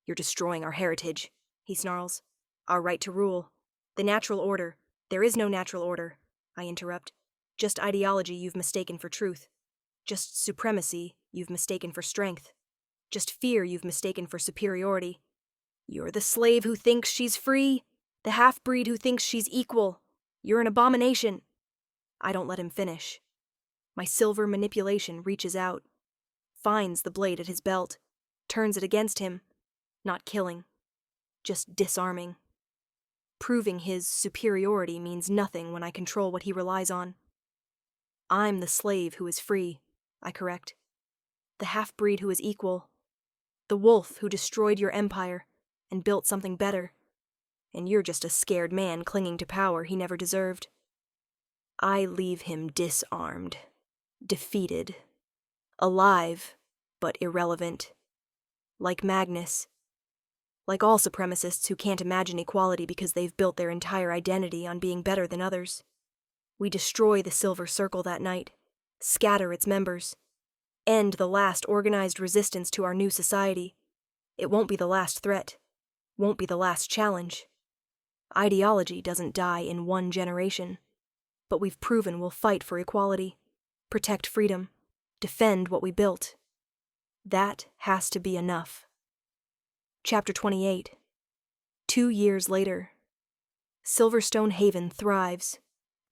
You're destroying our heritage, he snarls. Our right to rule. The natural order. There is no natural order, I interrupt. Just ideology you've mistaken for truth. Just supremacy you've mistaken for strength. Just fear you've mistaken for superiority. You're the slave who thinks she's free, the half-breed who thinks she's equal. You're an abomination. I don't let him finish. My silver manipulation reaches out, finds the blade at his belt, turns it against him, not killing, just disarming. Proving his superiority means nothing when I control what he relies on. I'm the slave who is free, I correct. The half-breed who is equal. The wolf who destroyed your empire and built something better. And you're just a scared man clinging to power he never deserved. I leave him disarmed, defeated, alive, but irrelevant. Like Magnus. Like all supremacists who can't imagine equality because they've built their entire identity on being better than others. We destroy the Silver Circle that night, scatter its members, end the last organized resistance to our new society. It won't be the last threat, won't be the last challenge. Ideology doesn't die in one generation, but we've proven we'll fight for equality, protect freedom, defend what we built. That has to be enough. Chapter 28. 2 years later. Silverstone Haven thrives.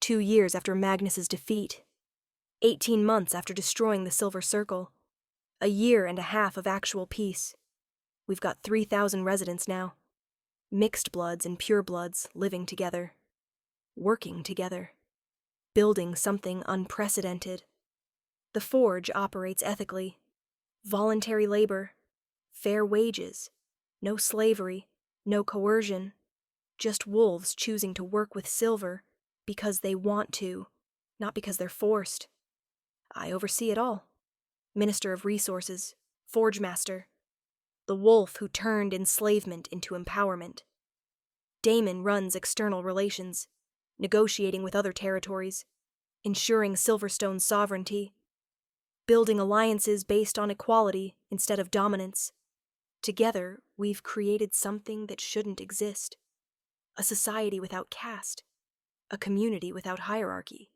2 years after Magnus's defeat. 18 months after destroying the Silver Circle. A year and a half of actual peace. We've got 3,000 residents now. Mixed bloods and pure bloods living together. Working together. Building something unprecedented. The forge operates ethically. Voluntary labor. Fair wages. No slavery. No coercion. Just wolves choosing to work with silver because they want to, not because they're forced. I oversee it all. Minister of Resources, Forge Master, the wolf who turned enslavement into empowerment. Damon runs external relations, negotiating with other territories, ensuring Silverstone's sovereignty, building alliances based on equality instead of dominance. Together, we've created something that shouldn't exist. A society without caste. A community without hierarchy.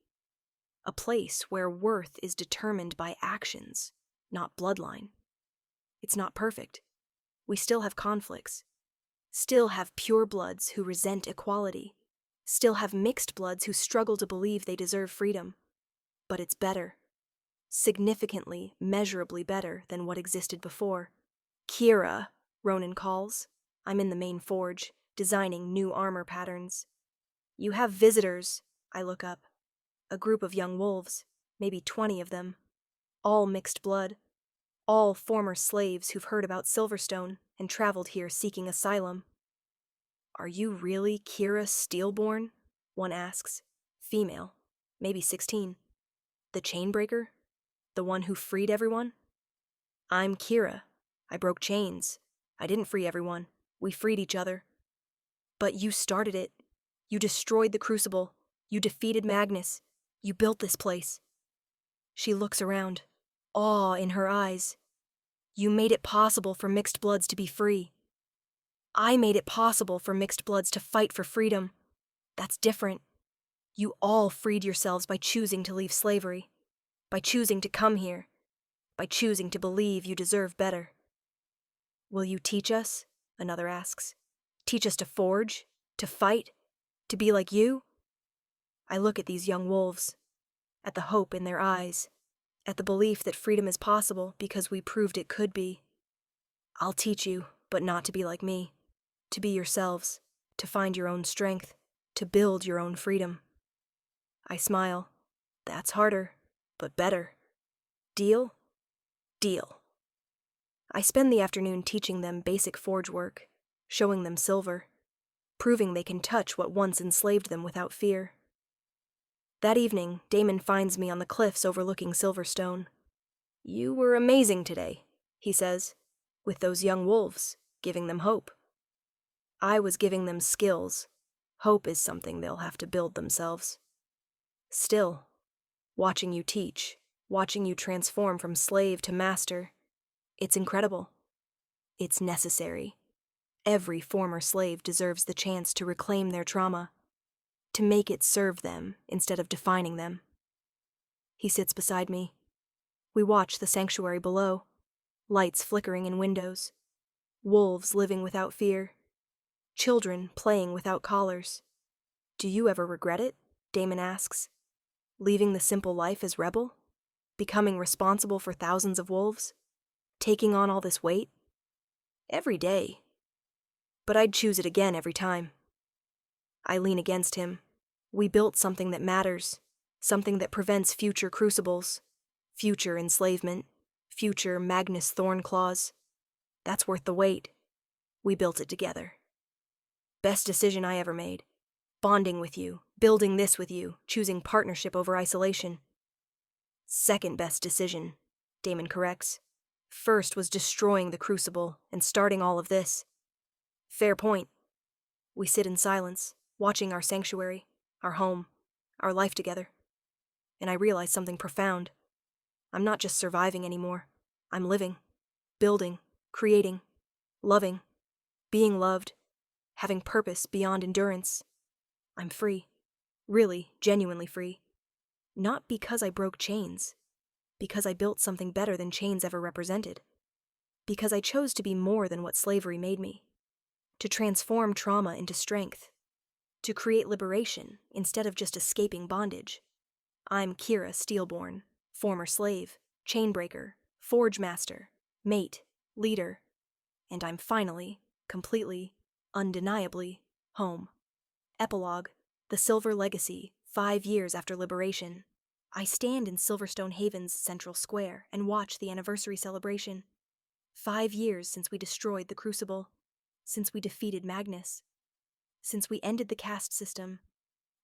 A place where worth is determined by actions, not bloodline. It's not perfect. We still have conflicts. Still have pure bloods who resent equality. Still have mixed bloods who struggle to believe they deserve freedom. But it's better. Significantly, measurably better than what existed before. Kira, Ronan calls. I'm in the main forge, designing new armor patterns. You have visitors, I look up. A group of young wolves, maybe 20 of them. All mixed blood. All former slaves who've heard about Silverstone and traveled here seeking asylum. Are you really Kira Steelborn? One asks. Female, maybe 16. The chainbreaker? The one who freed everyone? I'm Kira. I broke chains. I didn't free everyone. We freed each other. But you started it. You destroyed the Crucible. You defeated Magnus. You built this place. She looks around, awe in her eyes. You made it possible for mixed bloods to be free. I made it possible for mixed bloods to fight for freedom. That's different. You all freed yourselves by choosing to leave slavery, by choosing to come here, by choosing to believe you deserve better. Will you teach us? Another asks. Teach us to forge, to fight, to be like you? I look at these young wolves, at the hope in their eyes, at the belief that freedom is possible because we proved it could be. I'll teach you, but not to be like me, to be yourselves, to find your own strength, to build your own freedom. I smile. That's harder, but better. Deal? Deal. I spend the afternoon teaching them basic forge work, showing them silver, proving they can touch what once enslaved them without fear. That evening, Damon finds me on the cliffs overlooking Silverstone. You were amazing today, he says, with those young wolves, giving them hope. I was giving them skills. Hope is something they'll have to build themselves. Still, watching you teach, watching you transform from slave to master, it's incredible. It's necessary. Every former slave deserves the chance to reclaim their trauma, to make it serve them instead of defining them. He sits beside me. We watch the sanctuary below, lights flickering in windows, wolves living without fear, children playing without collars. Do you ever regret it? Damon asks. Leaving the simple life as rebel? Becoming responsible for thousands of wolves? Taking on all this weight? Every day. But I'd choose it again every time. I lean against him. We built something that matters, something that prevents future crucibles, future enslavement, future Magnus Thornclaws. That's worth the wait. We built it together. Best decision I ever made. Bonding with you, building this with you, choosing partnership over isolation. Second best decision, Damon corrects. First was destroying the Crucible and starting all of this. Fair point. We sit in silence, watching our sanctuary, our home, our life together. And I realize something profound. I'm not just surviving anymore. I'm living, building, creating, loving, being loved, having purpose beyond endurance. I'm free. Really, genuinely free. Not because I broke chains. Because I built something better than chains ever represented. Because I chose to be more than what slavery made me. To transform trauma into strength. To create liberation instead of just escaping bondage. I'm Kira Steelborn, former slave, chainbreaker, forge master, mate, leader. And I'm finally, completely, undeniably, home. Epilogue, The Silver Legacy, 5 years after liberation. I stand in Silverstone Haven's central square and watch the anniversary celebration. 5 years since we destroyed the Crucible, since we defeated Magnus, since we ended the caste system.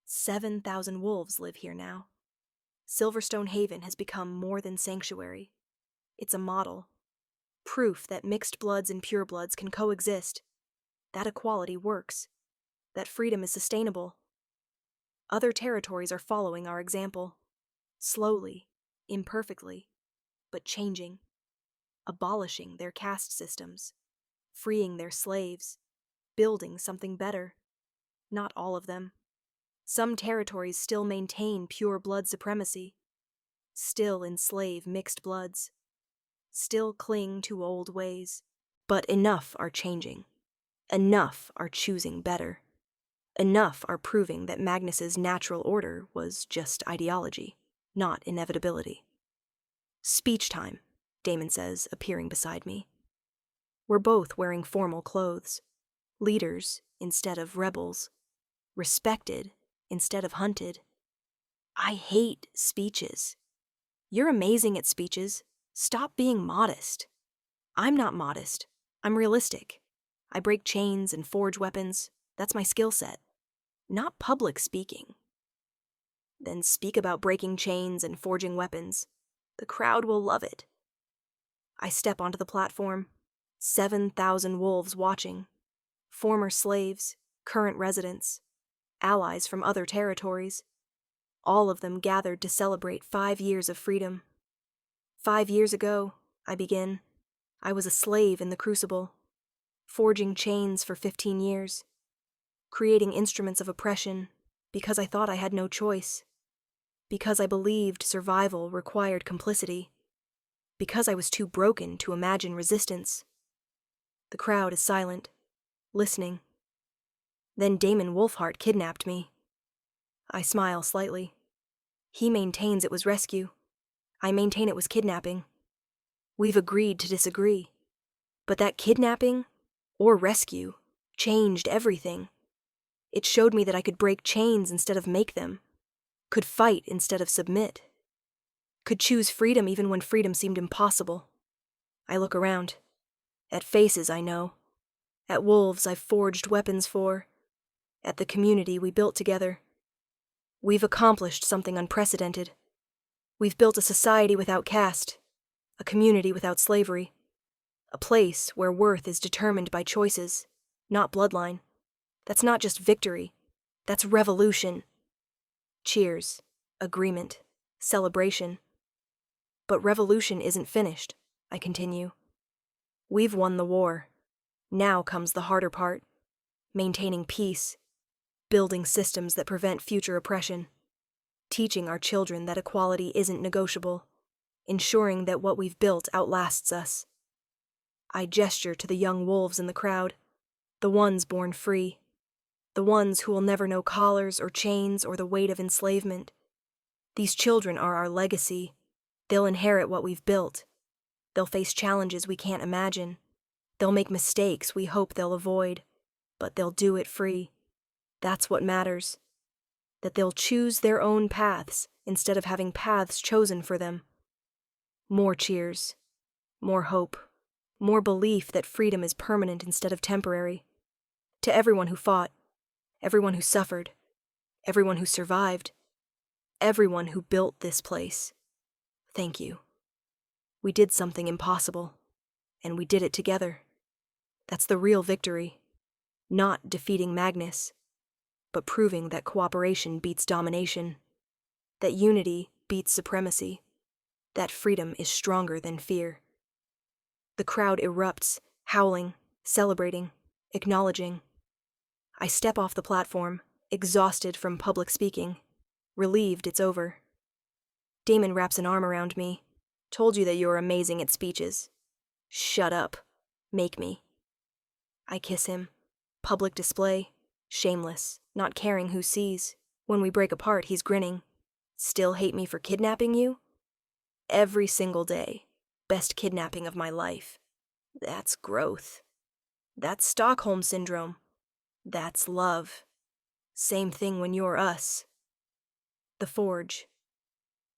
7,000 wolves live here now. Silverstone Haven has become more than sanctuary. It's a model. Proof that mixed bloods and purebloods can coexist. That equality works. That freedom is sustainable. Other territories are following our example. Slowly, imperfectly, but changing. Abolishing their caste systems. Freeing their slaves. Building something better. Not all of them. Some territories still maintain pure blood supremacy. Still enslave mixed bloods. Still cling to old ways. But enough are changing. Enough are choosing better. Enough are proving that Magnus's natural order was just ideology, not inevitability. Speech time, Damon says, appearing beside me. We're both wearing formal clothes. Leaders instead of rebels. Respected instead of hunted. I hate speeches. You're amazing at speeches. Stop being modest. I'm not modest. I'm realistic. I break chains and forge weapons. That's my skill set. Not public speaking. Then speak about breaking chains and forging weapons. The crowd will love it. I step onto the platform. 7,000 wolves watching. Former slaves, current residents, allies from other territories. All of them gathered to celebrate 5 years of freedom. 5 years ago, I begin, I was a slave in the Crucible, forging chains for 15 years. Creating instruments of oppression because I thought I had no choice, because I believed survival required complicity, because I was too broken to imagine resistance. The crowd is silent, listening. Then Damon Wolfhart kidnapped me. I smile slightly. He maintains it was rescue. I maintain it was kidnapping. We've agreed to disagree. But that kidnapping, or rescue, changed everything. It showed me that I could break chains instead of make them, could fight instead of submit, could choose freedom even when freedom seemed impossible. I look around, at faces I know, at wolves I've forged weapons for, at the community we built together. We've accomplished something unprecedented. We've built a society without caste, a community without slavery, a place where worth is determined by choices, not bloodline. That's not just victory, that's revolution. Cheers, agreement, celebration. But revolution isn't finished, I continue. We've won the war. Now comes the harder part, maintaining peace, building systems that prevent future oppression. teaching our children that equality isn't negotiable, ensuring that what we've built outlasts us. I gesture to the young wolves in the crowd, the ones born free, the ones who will never know collars or chains or the weight of enslavement. These children are our legacy. They'll inherit what we've built. They'll face challenges we can't imagine. They'll make mistakes we hope they'll avoid, but they'll do it free. That's what matters. That they'll choose their own paths instead of having paths chosen for them. More cheers, more hope, more belief that freedom is permanent instead of temporary. To everyone who fought, everyone who suffered, everyone who survived, everyone who built this place, thank you. We did something impossible, and we did it together. That's the real victory. Not defeating Magnus, but proving that cooperation beats domination, that unity beats supremacy, that freedom is stronger than fear. The crowd erupts, howling, celebrating, acknowledging. I step off the platform, exhausted from public speaking, relieved it's over. Damon wraps an arm around me. Told you that you're amazing at speeches. Shut up. Make me. I kiss him. Public display. Shameless, not caring who sees. When we break apart, he's grinning. Still hate me for kidnapping you? Every single day. Best kidnapping of my life. That's growth. That's Stockholm Syndrome. That's love. Same thing when you're us. The Forge.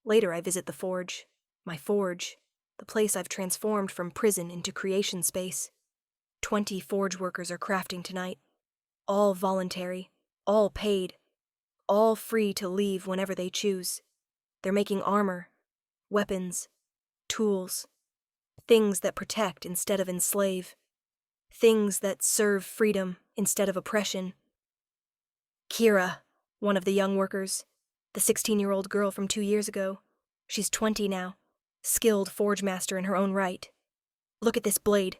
Later I visit the Forge. My forge. The place I've transformed from prison into creation space. 20 forge workers are crafting tonight. All voluntary. All paid. All free to leave whenever they choose. They're making armor. Weapons. Tools. Things that protect instead of enslave. Things that serve freedom instead of oppression. Kira, one of the young workers, the 16-year-old girl from 2 years ago. She's 20 now, skilled forge master in her own right. Look at this blade,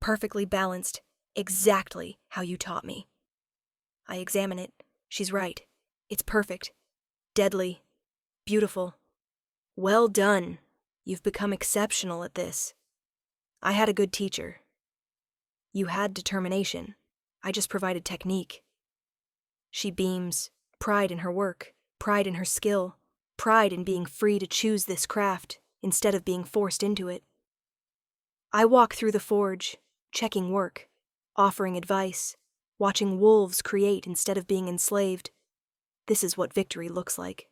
perfectly balanced, exactly how you taught me. I examine it. She's right. It's perfect, deadly, beautiful. Well done. You've become exceptional at this. I had a good teacher. You had determination. I just provided technique. She beams, pride in her work, pride in her skill, pride in being free to choose this craft instead of being forced into it. I walk through the forge, checking work, offering advice, watching wolves create instead of being enslaved. This is what victory looks like.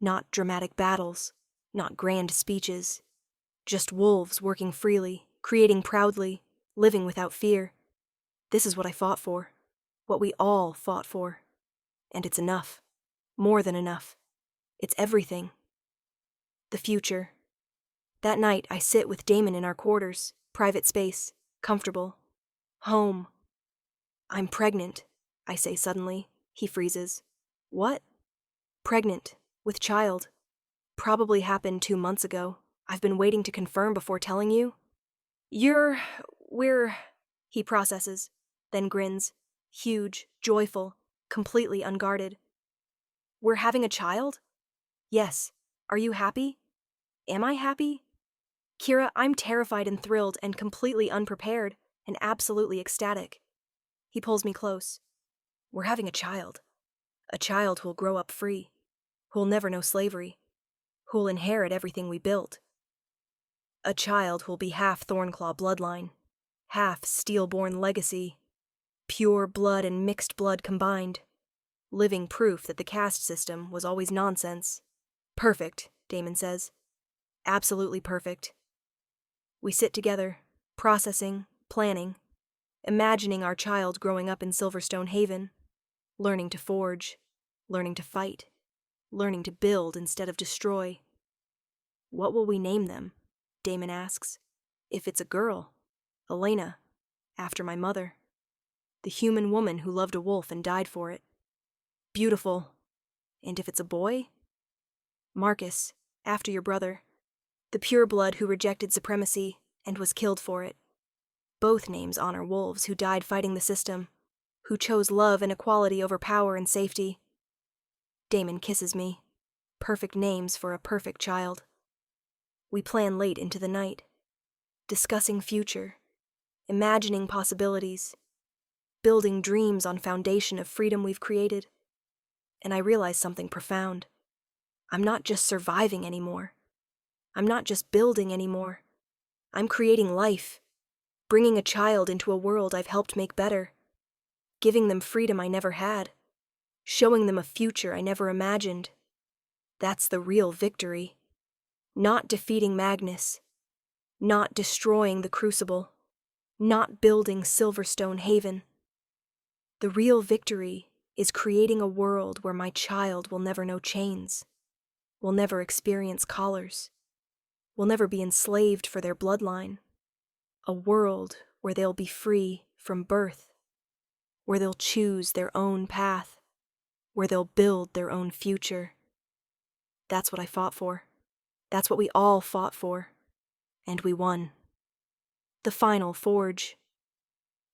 Not dramatic battles, not grand speeches. Just wolves working freely, creating proudly, living without fear. This is what I fought for, what we all fought for. And it's enough. More than enough. It's everything. The future. That night, I sit with Damon in our quarters, private space, comfortable. Home. I'm pregnant, I say suddenly. He freezes. What? Pregnant. With child. Probably happened 2 months ago. I've been waiting to confirm before telling you. We're... He processes, then grins. Huge, joyful, completely unguarded. We're having a child? Yes. Are you happy? Am I happy? Kira, I'm terrified and thrilled and completely unprepared and absolutely ecstatic. He pulls me close. We're having a child. A child who'll grow up free, who'll never know slavery, who'll inherit everything we built. A child who'll be half Thornclaw bloodline, half Steelborn legacy, pure blood and mixed blood combined, living proof that the caste system was always nonsense. Perfect, Damon says. Absolutely perfect. We sit together, processing, planning, imagining our child growing up in Silverstone Haven, learning to forge, learning to fight, learning to build instead of destroy. What will we name them? Damon asks. If it's a girl, Elena, after my mother. The human woman who loved a wolf and died for it. Beautiful. And if it's a boy? Marcus, after your brother. The pureblood who rejected supremacy and was killed for it. Both names honor wolves who died fighting the system, who chose love and equality over power and safety. Damon kisses me. perfect names for a perfect child. We plan late into the night, discussing future, imagining possibilities, building dreams on foundation of freedom we've created. And I realize something profound. I'm not just surviving anymore. I'm not just building anymore. I'm creating life, bringing a child into a world I've helped make better, giving them freedom I never had, showing them a future I never imagined. That's the real victory. Not defeating Magnus, not destroying the Crucible, not building Silverstone Haven. The real victory is creating a world where my child will never know chains, will never experience collars, will never be enslaved for their bloodline. A world where they'll be free from birth, where they'll choose their own path, where they'll build their own future. That's what I fought for. That's what we all fought for. And we won. The final forge.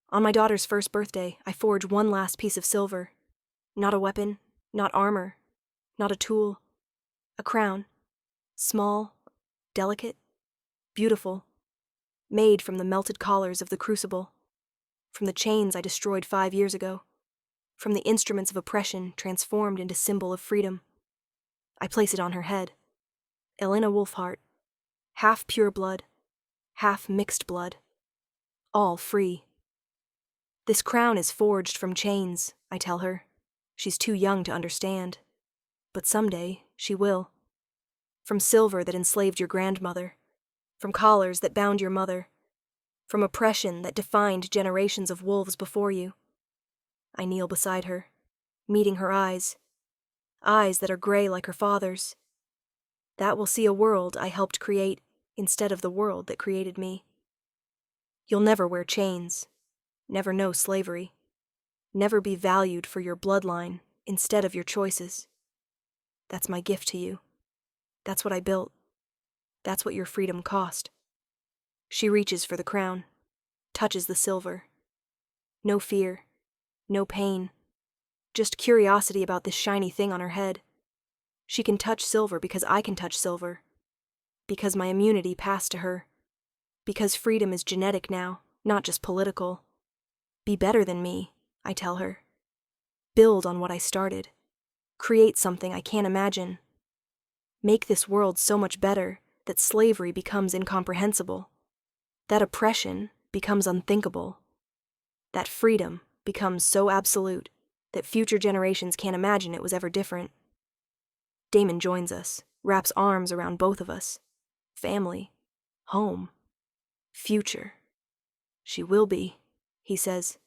On my daughter's first birthday, I forged one last piece of silver. Not a weapon, not armor, not a tool. A crown. Small, delicate, beautiful. Made from the melted collars of the Crucible. From the chains I destroyed 5 years ago. From the instruments of oppression transformed into symbol of freedom. I place it on her head. Elena Wolfhart. Half pure blood. Half mixed blood. All free. This crown is forged from chains, I tell her. She's too young to understand. But someday she will. From silver that enslaved your grandmother. From collars that bound your mother. From oppression that defined generations of wolves before you. I kneel beside her, meeting her eyes. Eyes that are gray like her father's. That will see a world I helped create instead of the world that created me. You'll never wear chains, never know slavery, never be valued for your bloodline instead of your choices. That's my gift to you. That's what I built. That's what your freedom cost. She reaches for the crown, touches the silver. No fear, no pain, just curiosity about this shiny thing on her head. She can touch silver because I can touch silver. Because my immunity passed to her. Because freedom is genetic now, not just political. Be better than me, I tell her. Build on what I started. Create something I can't imagine. Make this world so much better that slavery becomes incomprehensible. That oppression becomes unthinkable. That freedom becomes so absolute that future generations can't imagine it was ever different. Damon joins us, wraps arms around both of us. Family. Home. Future. She will be, he says.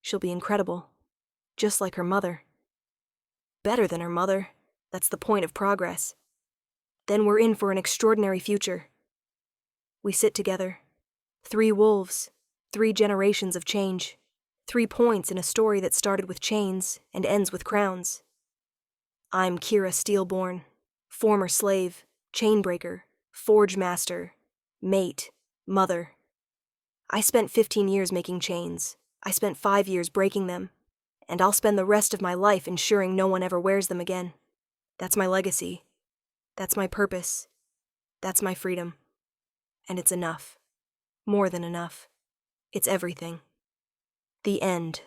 She'll be incredible. Just like her mother. Better than her mother. That's the point of progress. Then we're in for an extraordinary future. We sit together. 3 wolves. 3 generations of change. 3 points in a story that started with chains and ends with crowns. I'm Kira Steelborn, former slave, chainbreaker, forge master, mate, mother. I spent 15 years making chains. I spent 5 years breaking them. And I'll spend the rest of my life ensuring no one ever wears them again. That's my legacy. That's my purpose. That's my freedom. And it's enough. More than enough. It's everything. The end.